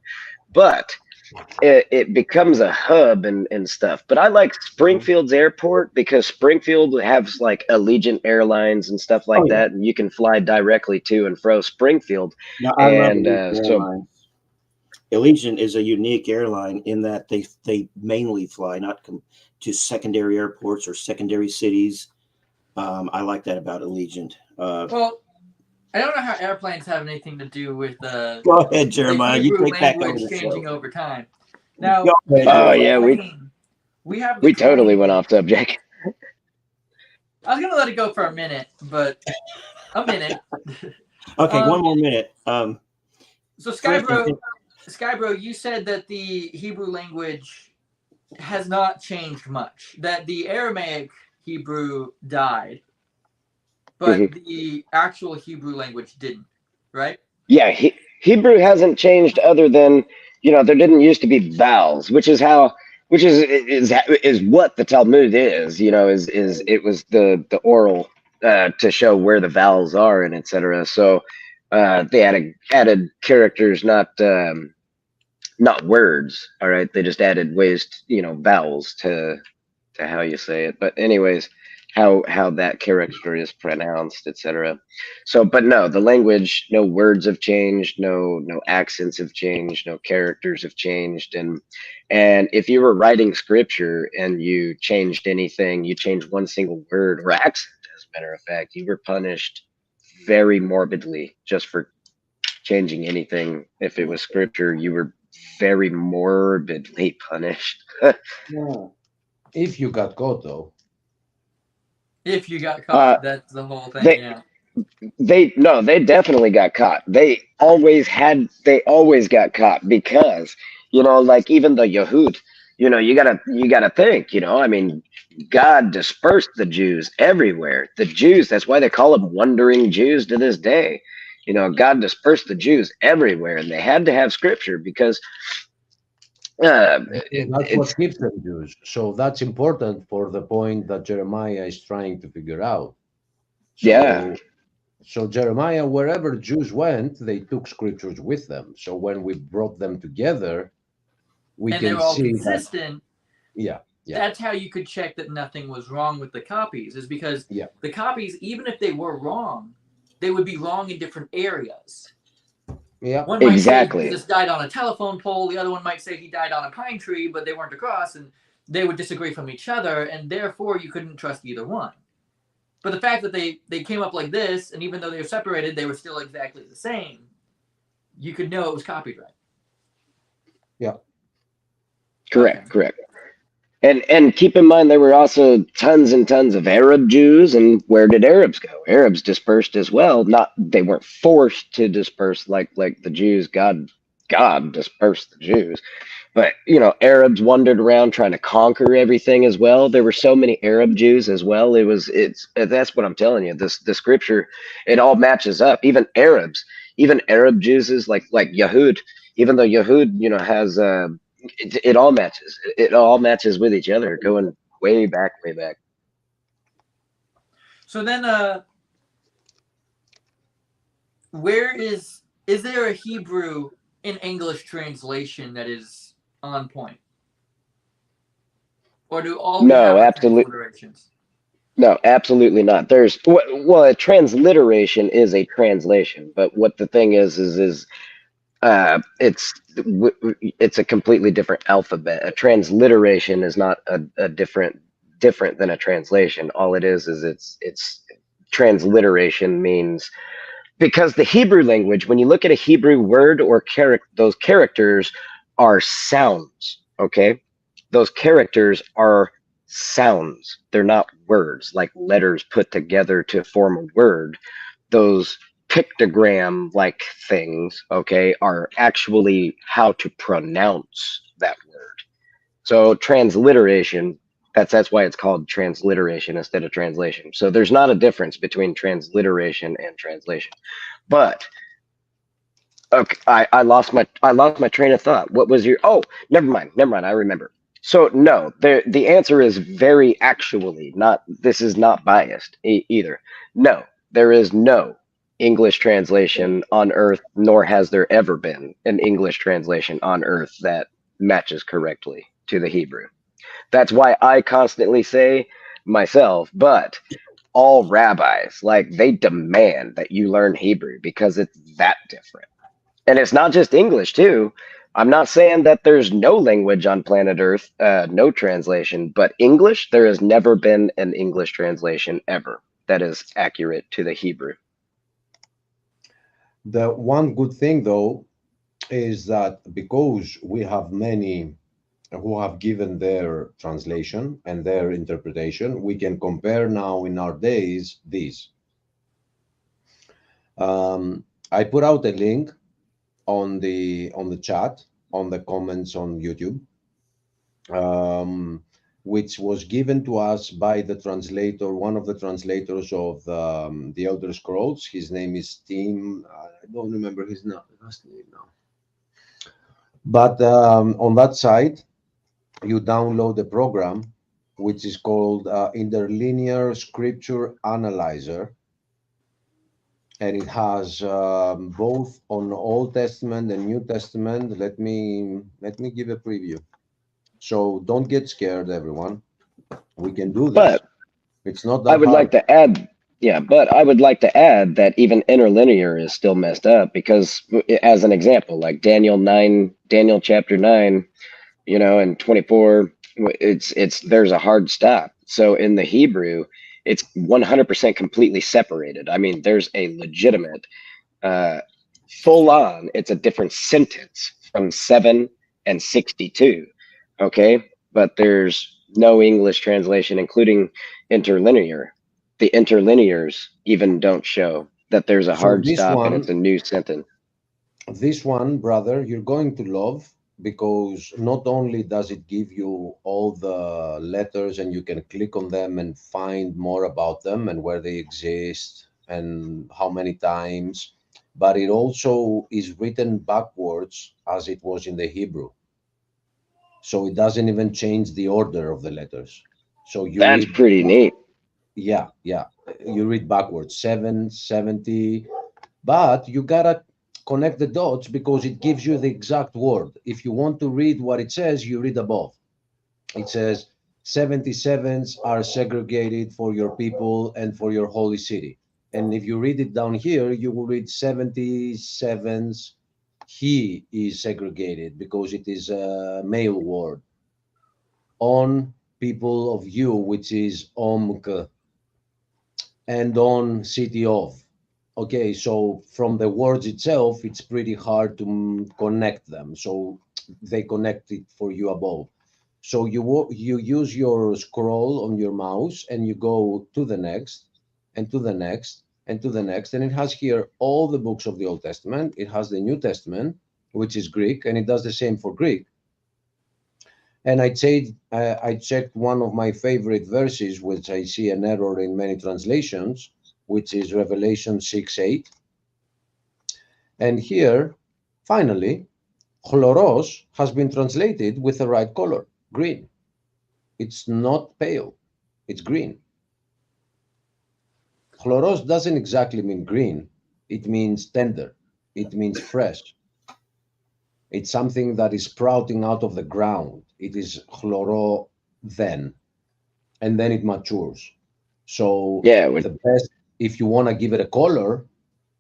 it becomes a hub and stuff. But I like Springfield's airport because Springfield has like Allegiant Airlines and stuff like that, and you can fly directly to and fro Springfield. I love Allegiant Airlines. Allegiant is a unique airline in that they mainly fly not to secondary airports or secondary cities. I like that about Allegiant. Well, I don't know how airplanes have anything to do with Go ahead, the Jeremiah. You Hebrew take back over language the changing show. over time. Go Now ahead, Oh Jeremiah. yeah, we have the we totally went claim. off subject. I was gonna let it go for a minute, but a minute. Okay, one more minute. So First, Skybro, you said that the Hebrew language has not changed much. That the Aramaic Hebrew died, but the actual Hebrew language didn't, right? Yeah, Hebrew hasn't changed other than, there didn't used to be vowels, which is what the Talmud is. Is it was the oral to show where the vowels are and etc. So they added characters, not words. All right, they just added ways, vowels to how you say it. But anyways, how that character is pronounced, etc. So, but no, the language, no words have changed, no accents have changed, no characters have changed, and if you were writing scripture and you changed anything, you changed one single word or accent, as a matter of fact, you were punished very morbidly just for changing anything. If it was scripture, you were very morbidly punished. Yeah. If you got caught, though. If you got caught, that's the whole thing. They Yeah. they definitely got caught. They always got caught because, like even the Yahud, you gotta think, I mean, God dispersed the Jews everywhere. The Jews, that's why they call them wandering Jews to this day. God dispersed the Jews everywhere, and they had to have scripture because uh, That's what keeps them Jews. So that's important for the point that Jeremiah is trying to figure out. yeah, So Jeremiah, wherever Jews went, they took scriptures with them. So when we brought them together, we And they can were all see that. consistent. Yeah. That's how you could check that nothing was wrong with the copies, is because the copies, even if they were wrong, they would be wrong in different areas. Yeah. One might say exactly. Jesus died on a telephone pole, the other one might say he died on a pine tree, but they weren't across, and they would disagree from each other, and therefore you couldn't trust either one. But the fact that they came up like this, and even though they were separated, they were still exactly the same, you could know it was copied right. Yeah. Correct. And keep in mind, there were also tons and tons of Arab Jews, and where did Arabs go? Arabs dispersed as well. Not they weren't forced to disperse like the Jews. God dispersed the Jews, but Arabs wandered around trying to conquer everything as well. There were so many Arab Jews as well. That's what I'm telling you. The scripture, it all matches up. Even Arab Jews is like Yahud. Even though Yahud, has it all matches. It all matches with each other, going way back, way back. So then, where is there a Hebrew in English translation that is on point, or do all we have are transliterations? No, absolutely not. A transliteration is a translation, but what the thing is it's a completely different alphabet. A transliteration is not a different than a translation. All it is it's transliteration means, because the Hebrew language, when you look at a Hebrew word or those characters are sounds. Okay, those characters are sounds. They're not words like letters put together to form a word. Those pictogram like things, okay, are actually how to pronounce that word. So transliteration, that's why it's called transliteration instead of translation. So there's not a difference between transliteration and translation. But okay, I lost my train of thought. What was your never mind. I remember. So no, the answer is very actually not. This is not biased either. No, there is no English translation on Earth, nor has there ever been an English translation on Earth that matches correctly to the Hebrew. That's why I constantly say myself, but all rabbis, like, they demand that you learn Hebrew because it's that different. And it's not just English too. I'm not saying that there's no language on planet Earth, no translation, but English, there has never been an English translation ever that is accurate to the Hebrew. The one good thing, though, is that because we have many who have given their translation and their interpretation, we can compare now in our days these. I put out a link on the chat, on the comments on YouTube, which was given to us by the translator, one of the translators of the Elder Scrolls. His name is Tim. I don't remember his last name now. But on that site, you download a program which is called Interlinear Scripture Analyzer, and it has both on Old Testament and New Testament. Let me give a preview. So don't get scared, everyone. We can do this. But it's not that I would hard. like to add, yeah, but I would like to add that even interlinear is still messed up because, as an example, like Daniel chapter 9, you know, and 24, there's a hard stop. So in the Hebrew, it's 100% completely separated. I mean, there's a legitimate, full on, it's a different sentence from 7 and 62. Okay. But there's no English translation, including interlinear. The interlinears even don't show that there's a hard stop and it's a new sentence. This one, brother, you're going to love, because not only does it give you all the letters and you can click on them and find more about them and where they exist and how many times, but it also is written backwards as it was in the Hebrew. So it doesn't even change the order of the letters. So that's pretty neat. Yeah. You read backwards, 7, 70, but you gotta connect the dots because it gives you the exact word. If you want to read what it says, you read above. It says 77s are segregated for your people and for your holy city. And if you read it down here, you will read 77s. He is segregated because it is a male word. On people of you, which is omk, and on city of. Okay, so from the words itself, it's pretty hard to connect them. So they connect it for you above. So you use your scroll on your mouse and you go to the next and to the next and to the next. And it has here all the books of the Old Testament. It has the New Testament, which is Greek, and it does the same for Greek. And I checked one of my favorite verses, which I see an error in many translations, which is Revelation 6:8. And here, finally, chloros has been translated with the right color, green. It's not pale, it's green. Chloros doesn't exactly mean green. It means tender. It means fresh. It's something that is sprouting out of the ground. It is chloro then, and then it matures. So yeah, the best, if you want to give it a color,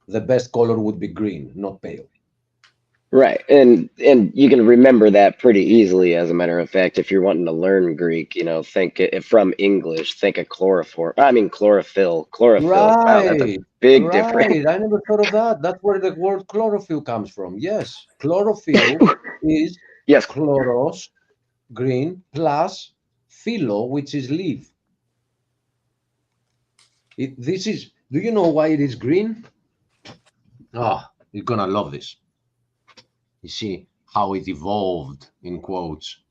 the best color would be green, not pale. Right, and you can remember that pretty easily. As a matter of fact, if you're wanting to learn Greek, you know, think from English, think of chlorophyll. Chlorophyll. Right, wow, that's a big difference. I never thought of that. That's where the word chlorophyll comes from. Yes, chlorophyll is yes, chloros, green, plus philo, which is leaf. Do you know why it is green? You're gonna love this. You see how it evolved, in quotes.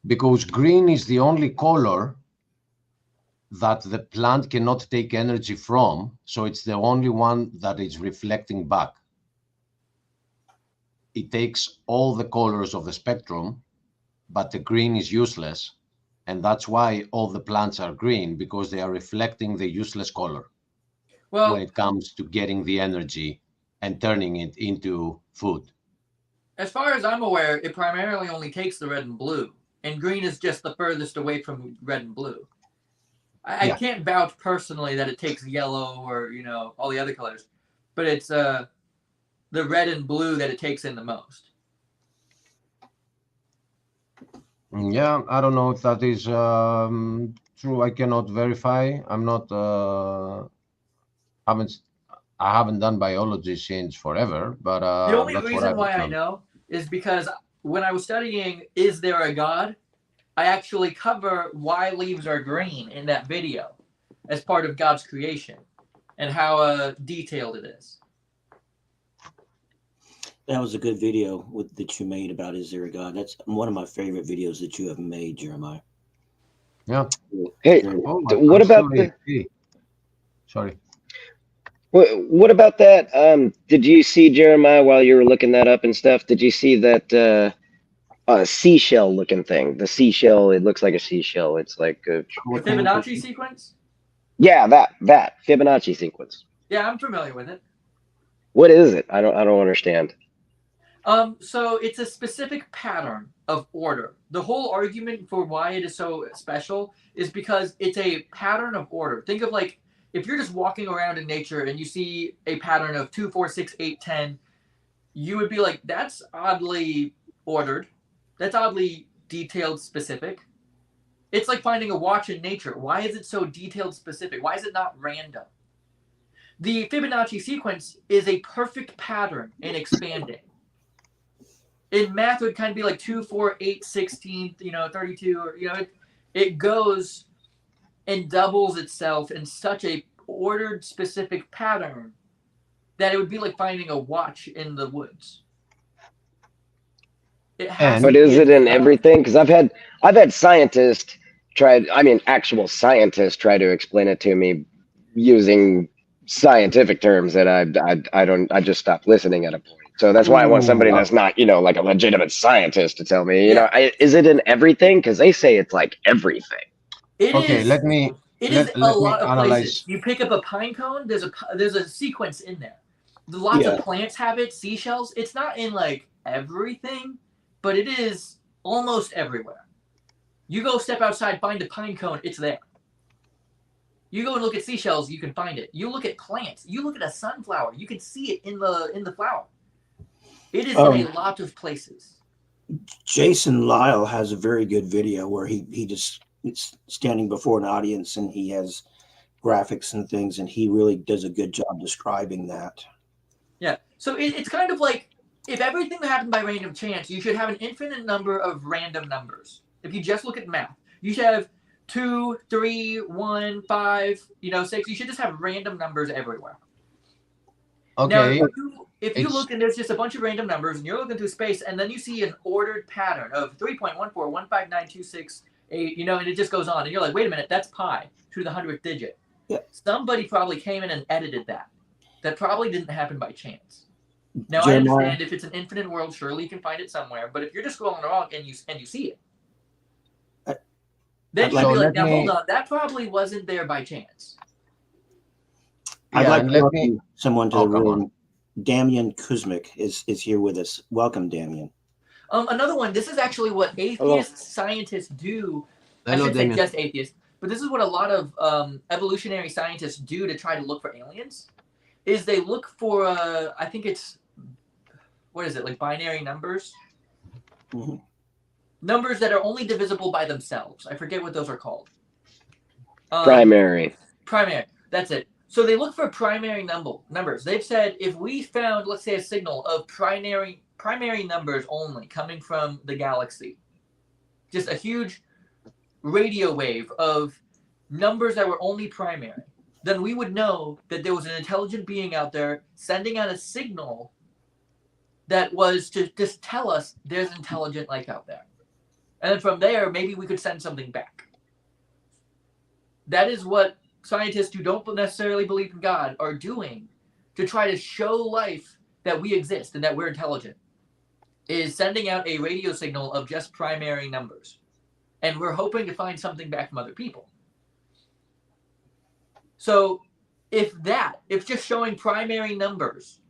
Because green is the only color that the plant cannot take energy from, so it's the only one that is reflecting back. It takes all the colors of the spectrum, but the green is useless, and that's why all the plants are green, because they are reflecting the useless color when it comes to getting the energy and turning it into food. As far as I'm aware, it primarily only takes the red and blue, and green is just the furthest away from red and blue. I can't vouch personally that it takes yellow or, you know, all the other colors, but it's the red and blue that it takes in the most. Yeah, I don't know if that is true. I cannot verify. I'm not haven't I haven't done biology since forever, but The only that's what I reason was why I told. know is because when I was studying Is There a God, I actually cover why leaves are green in that video as part of God's creation and how detailed it is. That was a good video that you made about Is There a God? That's one of my favorite videos that you have made, Jeremiah. Yeah. Hey, Very- Oh, what I'm still about the AFK. Sorry. what about that? Did you see Jeremiah while you were looking that up and stuff? Did you see that seashell looking thing? The seashell, it looks like a seashell. It's like The What kind of Fibonacci thing? sequence? yeah, that Fibonacci sequence. Yeah, I'm familiar with it. What is it? I don't understand. So it's a specific pattern of order. The whole argument for why it is so special is because it's a pattern of order. Think of like if you're just walking around in nature and you see a pattern of 2, 4, 6, 8, 10, you would be like, that's oddly ordered. That's oddly detailed specific. It's like finding a watch in nature. Why is it so detailed specific? Why is it not random? The Fibonacci sequence is a perfect pattern in expanding. In math, it would kind of be like 2, 4, 8, 16, 32, or, it goes and doubles itself in such a ordered specific pattern that it would be like finding a watch in the woods. It has And But to be is a it in design. everything? Because I've had scientists try. I mean, actual scientists try to explain it to me using scientific terms that I don't. I just stopped listening at a point. So that's why I want somebody ooh, that's not like a legitimate scientist to tell me. Yeah, Is it in everything? Because they say it's like everything. it okay, is. It is a let me lot of places. analyze. You pick up a pine cone. There's a sequence in there. Lots of Yeah. plants have it. Seashells. It's not in like everything, but it is almost everywhere. You go step outside, find a pine cone. It's there. You go and look at seashells. You can find it. You look at plants. You look at a sunflower. You can see it in the flower. It is in a lot of places. Jason Lyle has a very good video where he just is standing before an audience and he has graphics and things, and he really does a good job describing that. Yeah. So it's kind of like if everything happened by random chance, you should have an infinite number of random numbers. If you just look at math, you should have 2, 3, 1, 5, 6. You should just have random numbers everywhere. Now, Okay, if you it's look and there's just a bunch of random numbers and you're looking through space and then you see an ordered pattern of 3.1415926, and it just goes on and you're like, wait a minute, that's pi to the 100th digit. Yeah. Somebody probably came in and edited that. That probably didn't happen by chance. Now I Jeremiah, understand if it's an infinite world, surely you can find it somewhere. But if you're just scrolling along and you see it, then I'd you like- can be so like, let now hold me on, that probably wasn't there by chance. I'd yeah, like and to let me. welcome someone to Oh, the come on. room. Damian Kuzmic is here with us. Welcome, Damian. Another one. This is actually what atheist scientists do. I Hello, should say Damien. just atheists, but this is what a lot of evolutionary scientists do to try to look for aliens. Is they look for I think it's what is it like binary numbers, Mhm. numbers that are only divisible by themselves. I forget what those are called. Primary. Primary. That's it. So they look for primary numbers. They've said if we found, let's say, a signal of primary numbers only coming from the galaxy, just a huge radio wave of numbers that were only primary, then we would know that there was an intelligent being out there sending out a signal that was to just tell us there's intelligent life out there. And then from there, maybe we could send something back. That is what scientists who don't necessarily believe in God are doing to try to show life that we exist and that we're intelligent, is sending out a radio signal of just primary numbers. And we're hoping to find something back from other people. So if just showing primary numbers,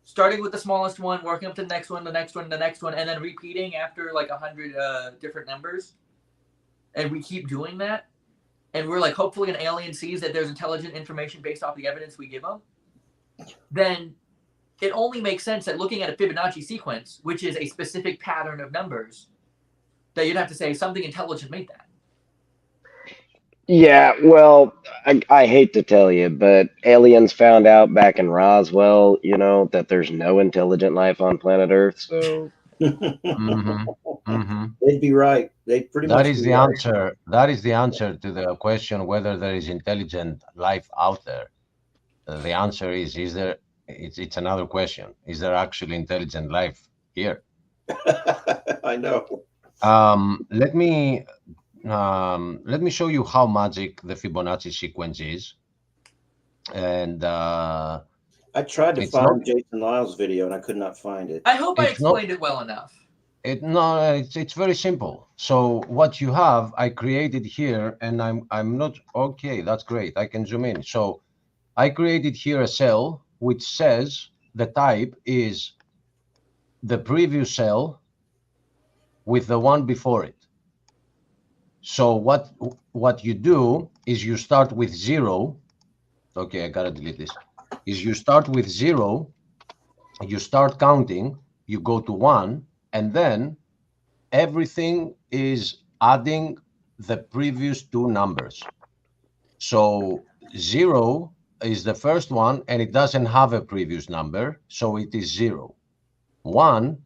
starting with the smallest one, working up to the next one, the next one, the next one, and then repeating after like 100 different numbers, and we keep doing that, and we're like, hopefully an alien sees that there's intelligent information based off the evidence we give them, then it only makes sense that looking at a Fibonacci sequence, which is a specific pattern of numbers, that you'd have to say something intelligent made that. Yeah, well, I hate to tell you, but aliens found out back in Roswell, you know, that there's no intelligent life on planet Earth. So They'd be right. They'd pretty That much is be the right. answer. That is the answer to the question whether there is intelligent life out there. The answer is there? It's another question. Is there actually intelligent life here? I know. Let me show you how magic the Fibonacci sequence is, and I tried to it's not. find Jason Lyle's video and I could not find it. I hope I It's not. explained it well enough. It's very simple. So what you have, I created here, and I'm not okay. That's great. I can zoom in. So I created here a cell which says the type is the previous cell with the one before it. So what you do is you start with 0. Okay, I gotta delete this. Is you start with 0, you start counting, you go to 1, and then everything is adding the previous two numbers. So 0 is the first one, and it doesn't have a previous number, so it is 0. 1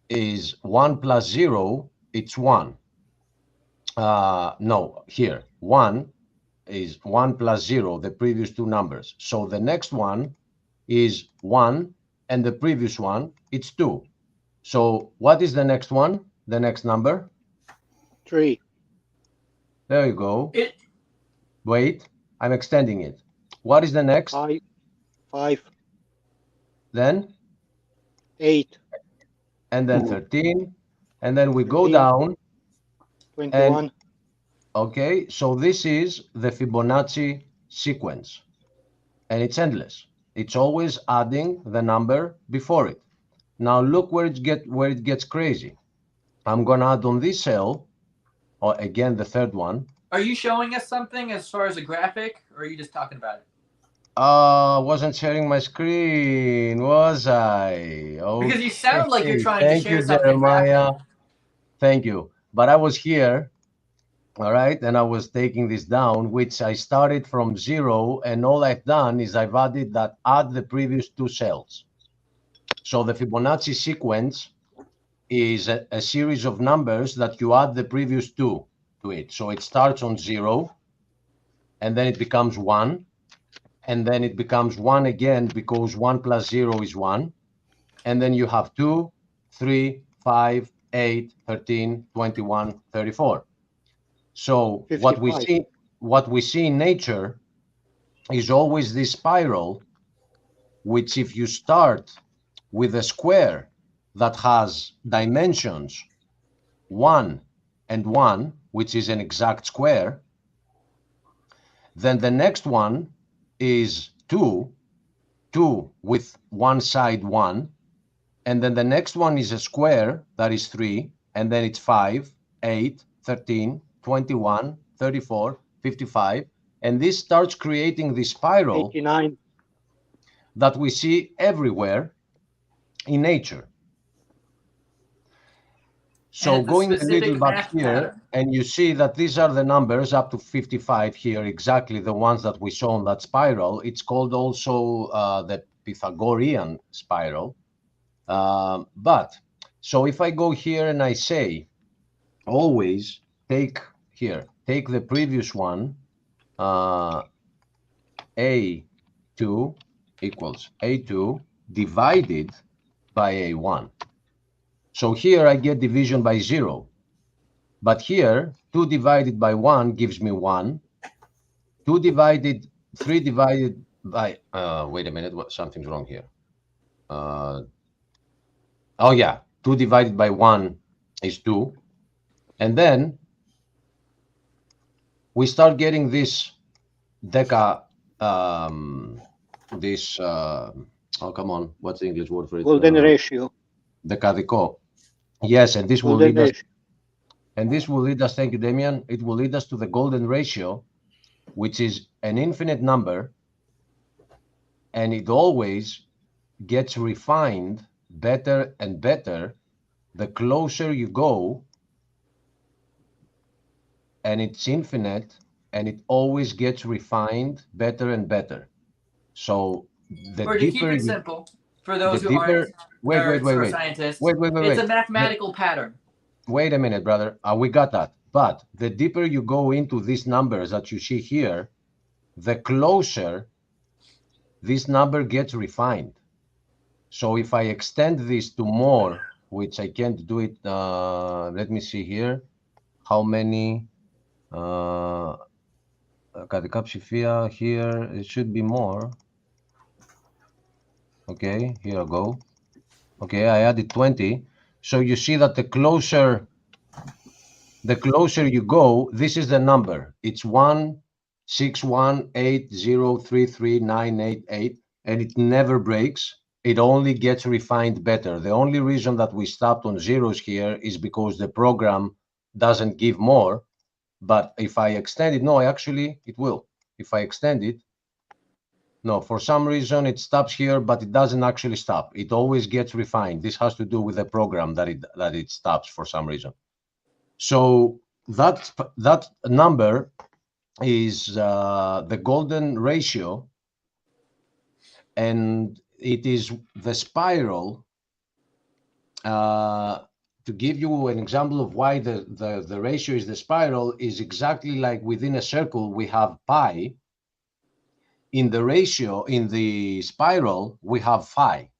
is 1 plus 0, it's 1. No, here, 1 is 1 plus 0, the previous two numbers. So the next one is 1, and the previous one, it's 2. So what is the next one? The next number? 3. There you go. It Wait, I'm extending it. What is the next? 5. Then? 8. And then 13. And then we go 13. down. 21. And, okay, so this is the Fibonacci sequence. And it's endless. It's always adding the number before it. Now look where it gets crazy. I'm gonna add on this cell, or again the third one. Are you showing us something as far as a graphic, or are you just talking about it? Wasn't sharing my screen, was I? Okay. Because you sound like you're trying to Thank share you, something Jeremiah. graphic. Thank you. But I was here, all right, and I was taking this down, which I started from 0, and all I've done is I've added that add the previous two cells. So the Fibonacci sequence is a series of numbers that you add the previous two to it. So it starts on 0, and then it becomes 1, and then it becomes 1 again because 1 plus 0 is 1. And then you have 2, 3, 5, 8, 13, 21, 34. So 55. what we see in nature is always this spiral, which if you start with a square that has dimensions 1 and 1, which is an exact square, then the next one is 2 with one side 1, and then the next one is a square that is 3, and then it's 5, 8, 13, 21, 34, 55, and this starts creating this spiral 89. that we see everywhere in nature. So going a little back here, pattern. and you see that these are the numbers up to 55 here, exactly the ones that we saw on that spiral. It's called also the Pythagorean spiral. But so if I go here and I say, always take the previous one, A2 equals A2 divided by A1. So here I get division by 0. But here, 2 divided by 1 gives me 1. 3 divided by, wait a minute, something's wrong here. Oh yeah, 2 divided by 1 is 2. And then we start getting this oh, come on, what's the English word for it? Golden ratio. Decadico. Yes, and this will Golden lead us. ratio. And this will lead us, thank you, Damian, it will lead us to the golden ratio, which is an infinite number, and it always gets refined better and better the closer you go and it's infinite, and it always gets refined better and better. So the Or to keep deeper it you, simple, for the those who aren't deeper. Wait, wait, nerds wait, or wait, scientists, wait, wait, wait, it's a wait. mathematical pattern. Wait a minute, brother. We got that. But the deeper you go into these numbers that you see here, the closer this number gets refined. So if I extend this to more, which I can't do it, let me see here. How many? Κωδικά ψηφία here, it should be more. Okay, here I go. Okay, I added 20. So you see that the closer you go, this is the number. It's 16180339888, and it never breaks. It only gets refined better. The only reason that we stopped on zeros here is because the program doesn't give more. But if I extend it, no, actually it will. If I extend it, no, for some reason it stops here, but it doesn't actually stop. It always gets refined. This has to do with the program that it stops for some reason. So that number is the golden ratio, and it is the spiral. To give you an example of why the ratio is the spiral, is exactly like within a circle we have pi. In the ratio, in the spiral, we have phi.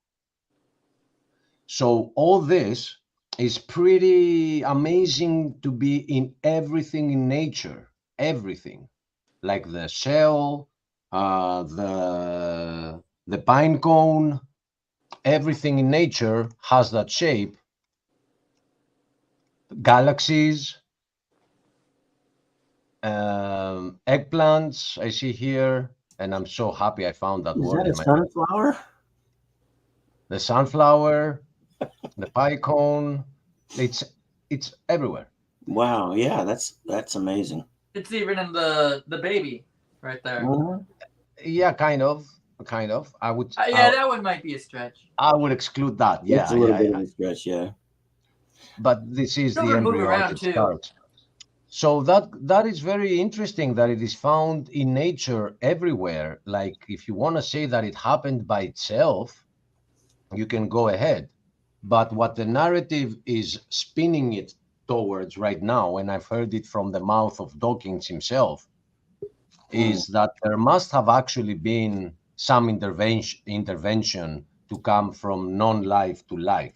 So all this is pretty amazing to be in everything in nature, everything, like the shell, the pine cone, everything in nature has that shape. Galaxies, eggplants, I see here, and I'm so happy I found that Is word that a in my. sunflower? The sunflower, the pine cone, it's everywhere. Wow, yeah, that's amazing. It's even in the baby right there. Mhm. Yeah, kind of. I would. Yeah, that one might be a stretch. I would exclude that. Yeah, It's a little bit of a stretch, yeah. But this is the Children move embryo around as it too. starts. So that is very interesting that it is found in nature everywhere. Like if you want to say that it happened by itself, you can go ahead. But what the narrative is spinning it towards right now, and I've heard it from the mouth of Dawkins himself, is that there must have actually been some intervention to come from non-life to life,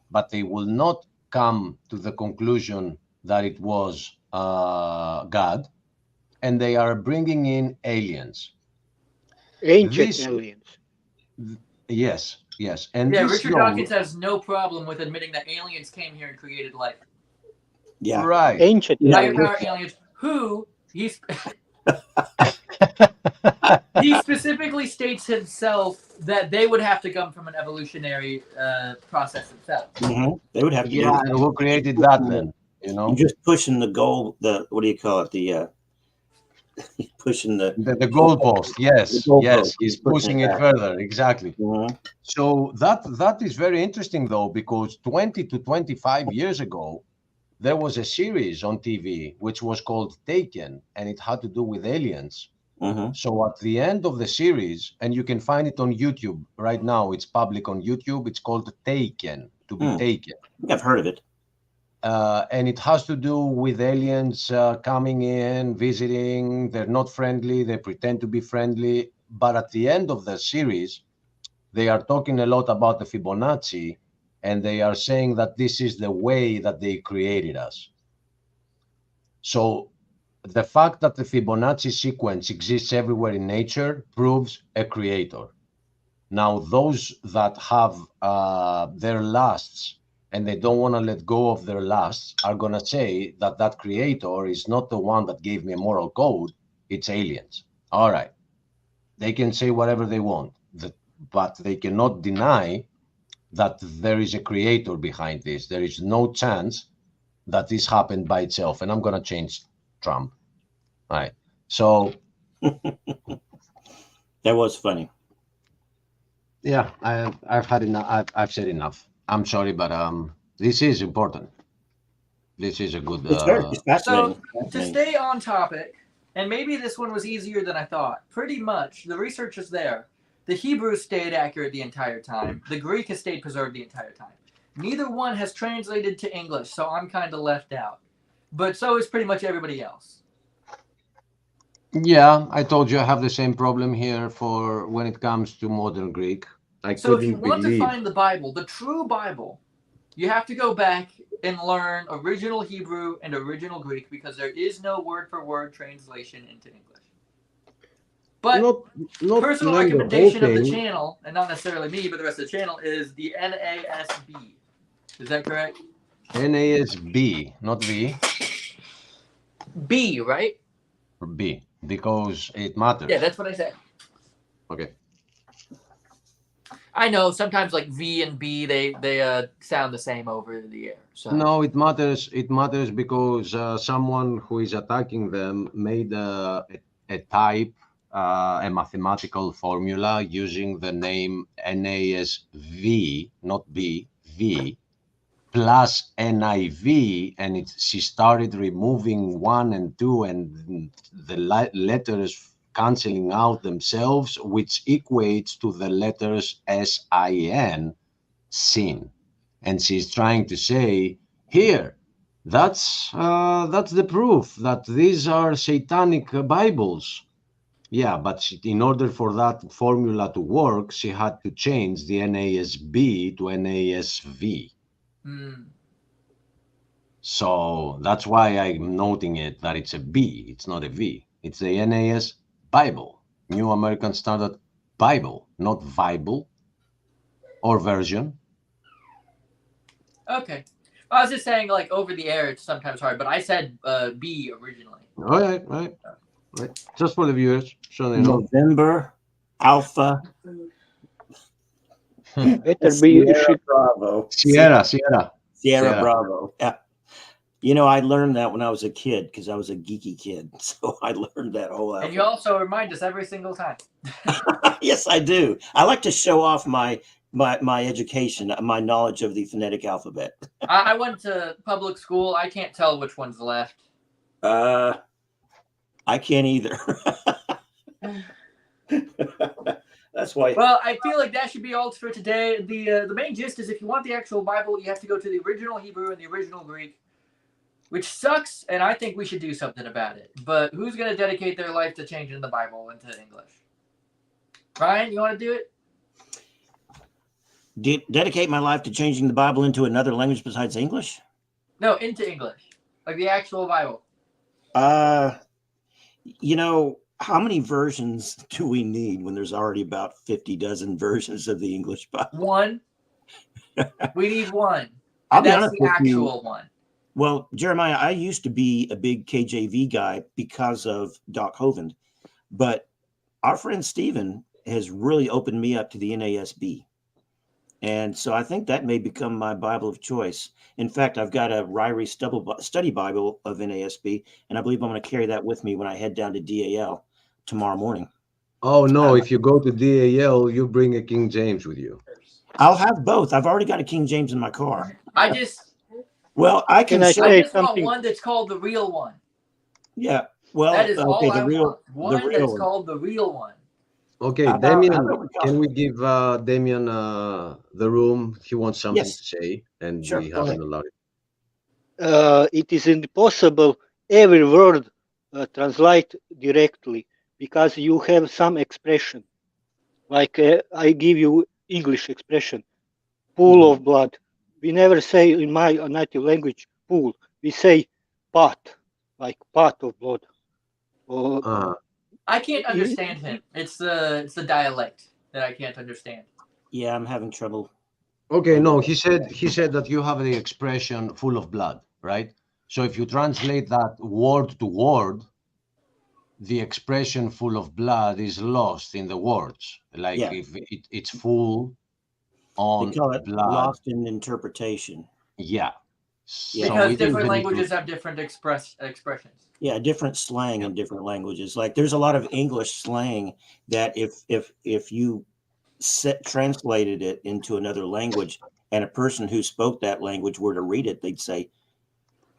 but they will not come to the conclusion that it was God, and they are bringing in aliens. Ancient This, aliens. yes, and Yeah, this Richard though, Dawkins has no problem with admitting that aliens came here and created life. Yeah. right? Ancient Higher aliens. power aliens who he specifically states himself that they would have to come from an evolutionary process themselves. Mm-hmm. They would have to do Yeah, that. and who created that then? You You're know, just pushing the goal. What do you call it? Pushing the the goalpost. Yes, goalpost. he's Pushing pushing it it back. further. Exactly. Mhm. So that is very interesting though, because 20 to 25 years ago, there was a series on TV which was called Taken, and it had to do with aliens. Mhm. So at the end of the series, and you can find it on YouTube right now, it's public on YouTube. It's called Taken, to be taken. I think I've heard of it. And it has to do with aliens coming in, visiting. They're not friendly. They pretend to be friendly. But at the end of the series, they are talking a lot about the Fibonacci, and they are saying that this is the way that they created us. So the fact that the Fibonacci sequence exists everywhere in nature proves a creator. Now, those that have their lusts and they don't want to let go of their lusts are going to say that that creator is not the one that gave me a moral code, it's aliens. All right. They can say whatever they want, but they cannot deny that there is a creator behind this. There is no chance that this happened by itself. And I'm going to change Trump. All right. So That was funny. yeah, I've had enough. I've said enough. I'm sorry, but this is important. This is a good. It's fascinating. So to stay on topic, and maybe this one was easier than I thought. Pretty much, the research is there. The Hebrew stayed accurate the entire time. The Greek has stayed preserved the entire time. Neither one has translated to English, so I'm kind of left out. But so is pretty much everybody else. Yeah, I told you I have the same problem here for when it comes to modern Greek. So if you want to find the Bible, the true Bible, you have to go back and learn original Hebrew and original Greek because there is no word-for-word translation into English. But not personal recommendation of the channel, and not necessarily me, but the rest of the channel, is the NASB. Is that correct? NASB, not V. B, right? B, because it matters. Yeah, that's what I said. Okay. I know sometimes like V and B they sound the same over the air. So no, it matters. It matters because someone who is attacking them made a type, a mathematical formula using the name NASV, not B, V, plus NIV, and she started removing 1 and 2 and the letters canceling out themselves, which equates to the letters SIN, sin. And she's trying to say, here, that's the proof that these are satanic Bibles. Yeah, but in order for that formula to work, she had to change the NASB to NASV. So that's why I'm noting it that it's a B, it's not a V. It's the NAS Bible, New American Standard Bible, not Bible or version. Okay. I was just saying, like, over the air, it's sometimes hard, but I said B originally. All right. Just for the viewers, so they know. November Alpha. Better be Bravo. Sierra Bravo. Yeah. You know, I learned that when I was a kid because I was a geeky kid. So I learned that whole alphabet. And you also remind us every single time. Yes, I do. I like to show off my education, my knowledge of the phonetic alphabet. I went to public school. I can't tell which one's left. I can't either. That's why. Well, I feel like that should be all for today. The main gist is if you want the actual Bible, you have to go to the original Hebrew and the original Greek, which sucks, and I think we should do something about it. But who's going to dedicate their life to changing the Bible into English? Ryan, you want to do it? Dedicate my life to changing the Bible into another language besides English? No, into English. Like the actual Bible. You know, how many versions do we need when there's already about 50 dozen versions of the English Bible? One. We need one. I'll And be that's honest the with you. actual one. Well, Jeremiah, I used to be a big KJV guy because of Doc Hovind, but our friend Stephen has really opened me up to the NASB. And so I think that may become my Bible of choice. In fact, I've got a Ryrie study Bible of NASB, and I believe I'm going to carry that with me when I head down to DAL tomorrow morning. Oh, no, if you go to DAL, you bring a King James with you. I'll have both. I've already got a King James in my car. I just want one that's called the real one. Yeah. Well, that is all I want. One that's one. called the real one. Okay, Damien, can we give Damien the room? He wants something to say, and sure, we haven't allowed it. It is impossible every word translate directly because you have some expression. Like I give you English expression, pool of blood. We never say in my native language pool. We say pot, like pot of blood. I can't understand him. It's the dialect that I can't understand. Yeah, I'm having trouble. Okay, no, he said that you have the expression full of blood, right? So if you translate that word to word, the expression full of blood is lost in the words. Like if it's full on they call it blood. Lost in interpretation. Yeah. So because different languages have different expressions. Yeah, different slang in different languages. Like there's a lot of English slang that if you translated it into another language and a person who spoke that language were to read it, they'd say,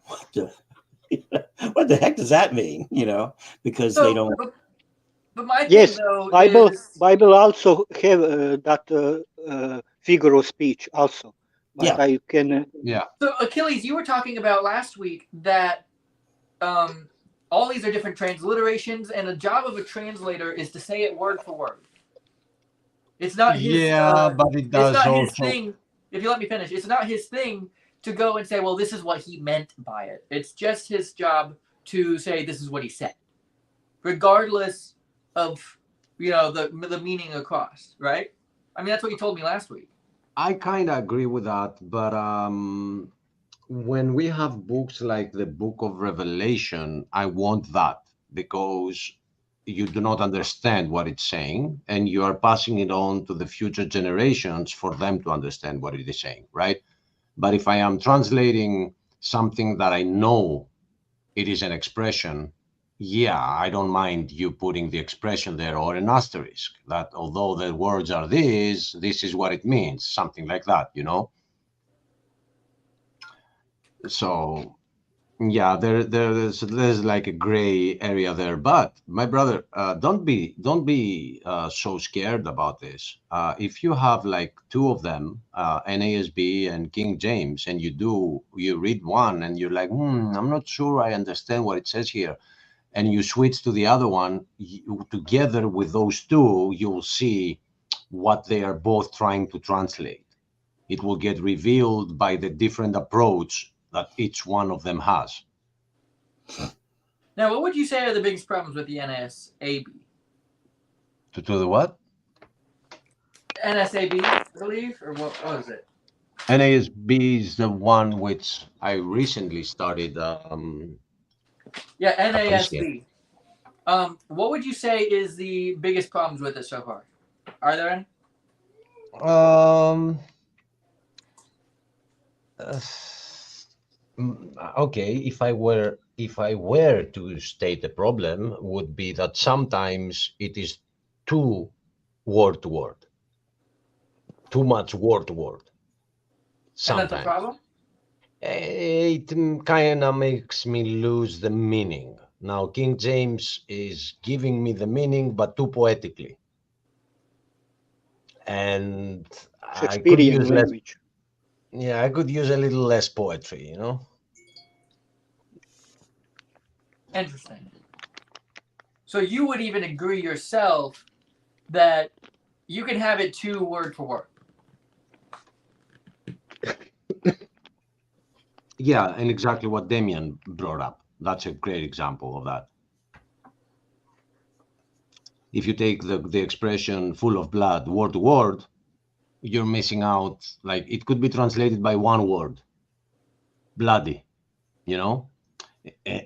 what the heck does that mean? Because they don't. But my Yes, thing though Bible is Bible also have that figure of speech also, but Yeah. I can. Yeah. so Achilles, you were talking about last week that all these are different transliterations, and the job of a translator is to say it word for word. It's not his. Yeah, but it It's does not his also. thing. If you let me finish, it's not his thing to go and say, "Well, this is what he meant by it." It's just his job to say, "This is what he said," regardless of the meaning across. Right? I mean, that's what you told me last week. I kind of agree with that, but when we have books like the Book of Revelation, I want that because you do not understand what it's saying, and you are passing it on to the future generations for them to understand what it is saying, right? But if I am translating something that I know it is an expression, yeah, I don't mind you putting the expression there or an asterisk that although the words are this is what it means, something like that, So yeah, there's like a gray area there. But my brother, don't be so scared about this. If you have like two of them, NASB and King James, and you read one and you're like, I'm not sure I understand what it says here, and you switch to the other one, together with those two, you'll see what they are both trying to translate. It will get revealed by the different approach that each one of them has. Now, what would you say are the biggest problems with the NSAB? To the what? NSAB, I believe, or what was it? NASB is the one which I recently started Yeah, appreciating. NASB. What would you say is the biggest problems with it so far? Are there any? Uh, okay, if I were to state the problem, would be that sometimes it is too word to word, too much word to word. And that's a Sometimes problem? it kind of makes me lose the meaning. Now, King James is giving me the meaning, but too poetically. And I could Shakespearean use less. language. Yeah, I could use a little less poetry, Interesting. So you would even agree yourself that you can have it too word for word. Yeah, and exactly what Damien brought up. That's a great example of that. If you take the expression full of blood word to word, you're missing out. Like it could be translated by one word, bloody,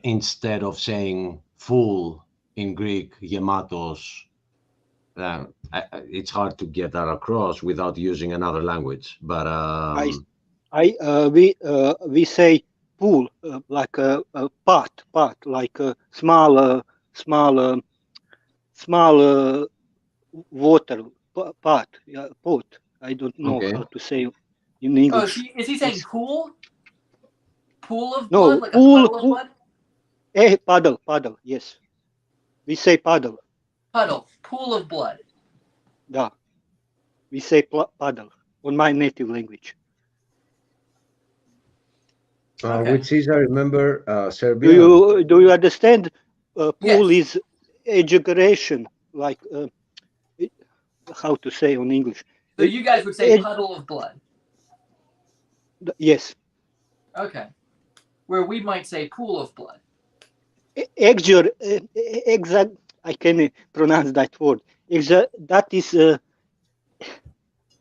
instead of saying full in Greek, gematos. It's hard to get that across without using another language. But We say pool like a pot, like a small water pot, yeah, pot. I don't know okay, how to say in Oh, English. is he saying It's, pool? Pool of blood? no, Like a puddle of blood? paddle. Yes, we say paddle. Puddle. Pool of blood. Da, we say paddle on my native language. Okay. which is, I remember, Do Serbian. you understand? Pool Yes. is ejaculation, like how to say on English. So you guys would say Eh, puddle of blood. yes, Okay. Where we might say pool of blood. exact. I can pronounce that word. That is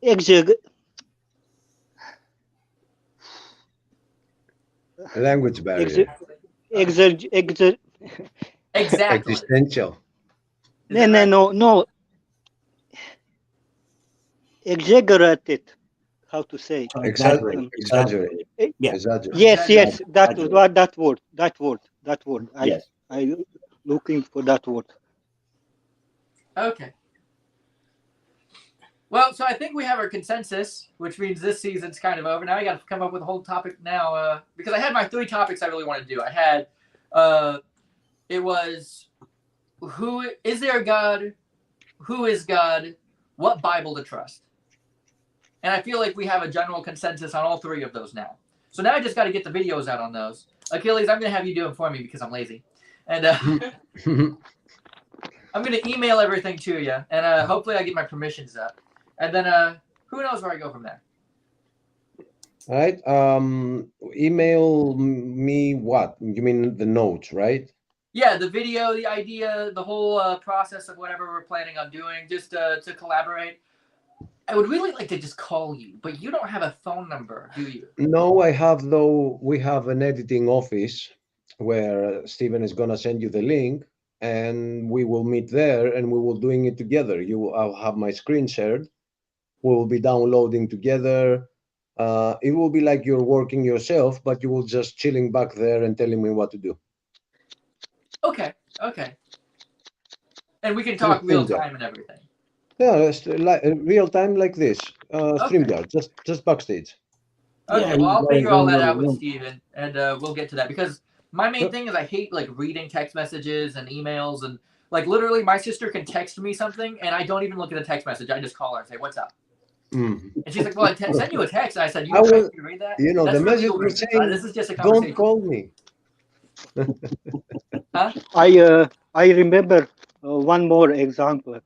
exag. Language barrier. Exactly. Existential. Is it right? No. Exaggerated. How to say? Exaggerate. Exaggerate. Eh, Yeah. Exaggerate. yes. Exaggerate. That word. Yes. I looking for that word. Okay. Well, so I think we have our consensus, which means this season's kind of over. Now I got to come up with a whole topic now because I had my 3 topics I really wanted to do. I had it was who is there a God? Who is God? What Bible to trust? And I feel like we have a general consensus on all 3 of those now. So now I just got to get the videos out on those. Achilles, I'm going to have you do them for me because I'm lazy. And I'm going to email everything to you. And hopefully I get my permissions up. And then who knows where I go from there. All right. Email me what? You mean the notes, right? Yeah, the video, the idea, the whole process of whatever we're planning on doing, just to collaborate. I would really like to just call you, but you don't have a phone number, do you? No, I have, though. We have an editing office where Stephen is going to send you the link, and we will meet there, and we will doing it together. I'll have my screen shared. We will be downloading together. It will be like you're working yourself, but you will just chilling back there and telling me what to do. Okay. And we can talk real time and everything. Yeah, it's like real time like this. StreamYard, just backstage. Okay, Yeah, well, I'll you figure guys all don't that know out with the- Steven, and we'll get to that. Because my main thing is I hate, like, reading text messages and emails. And, like, literally, my sister can text me something, and I don't even look at the text message. I just call her and say, what's up? Mm. And she's like, well, I sent you a text. And I said, you I will- expect me to read that? You know, That's the for message legal was reasons. saying, This is just a don't conversation. call me. Huh? I remember one more example.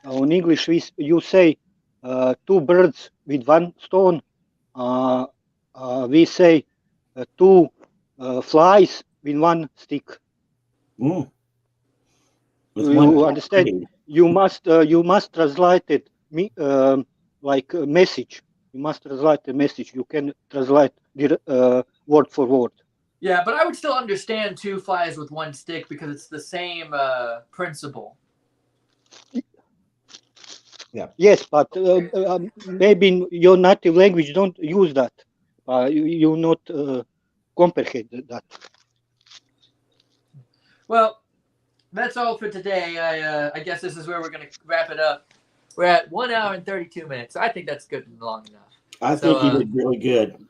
In English, you say 2 birds with 1 stone. We say 2 flies with 1 stick. Mm. With You one understand? grade. You must translate it like a message. You must translate the message. You can translate the word for word. Yeah, but I would still understand 2 flies with 1 stick because it's the same principle. Yeah. Yes, but maybe in your native language don't use that. You not comprehend that. Well, that's all for today. I guess this is where we're going to wrap it up. We're at 1 hour and 32 minutes. I think that's good and long enough. I think you did really good.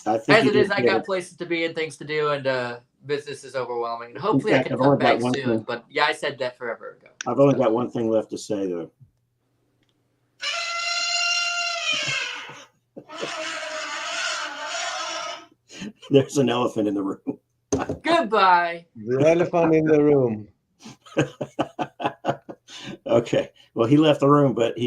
I think As you it is, did I good. got places to be and things to do, and business is overwhelming. And hopefully In I fact, can I've come only got back one soon. thing. But yeah, I said that forever ago. I've only got one thing left to say, though. There's an elephant in the room. Goodbye. The elephant in the room. Okay. Well, he left the room, but he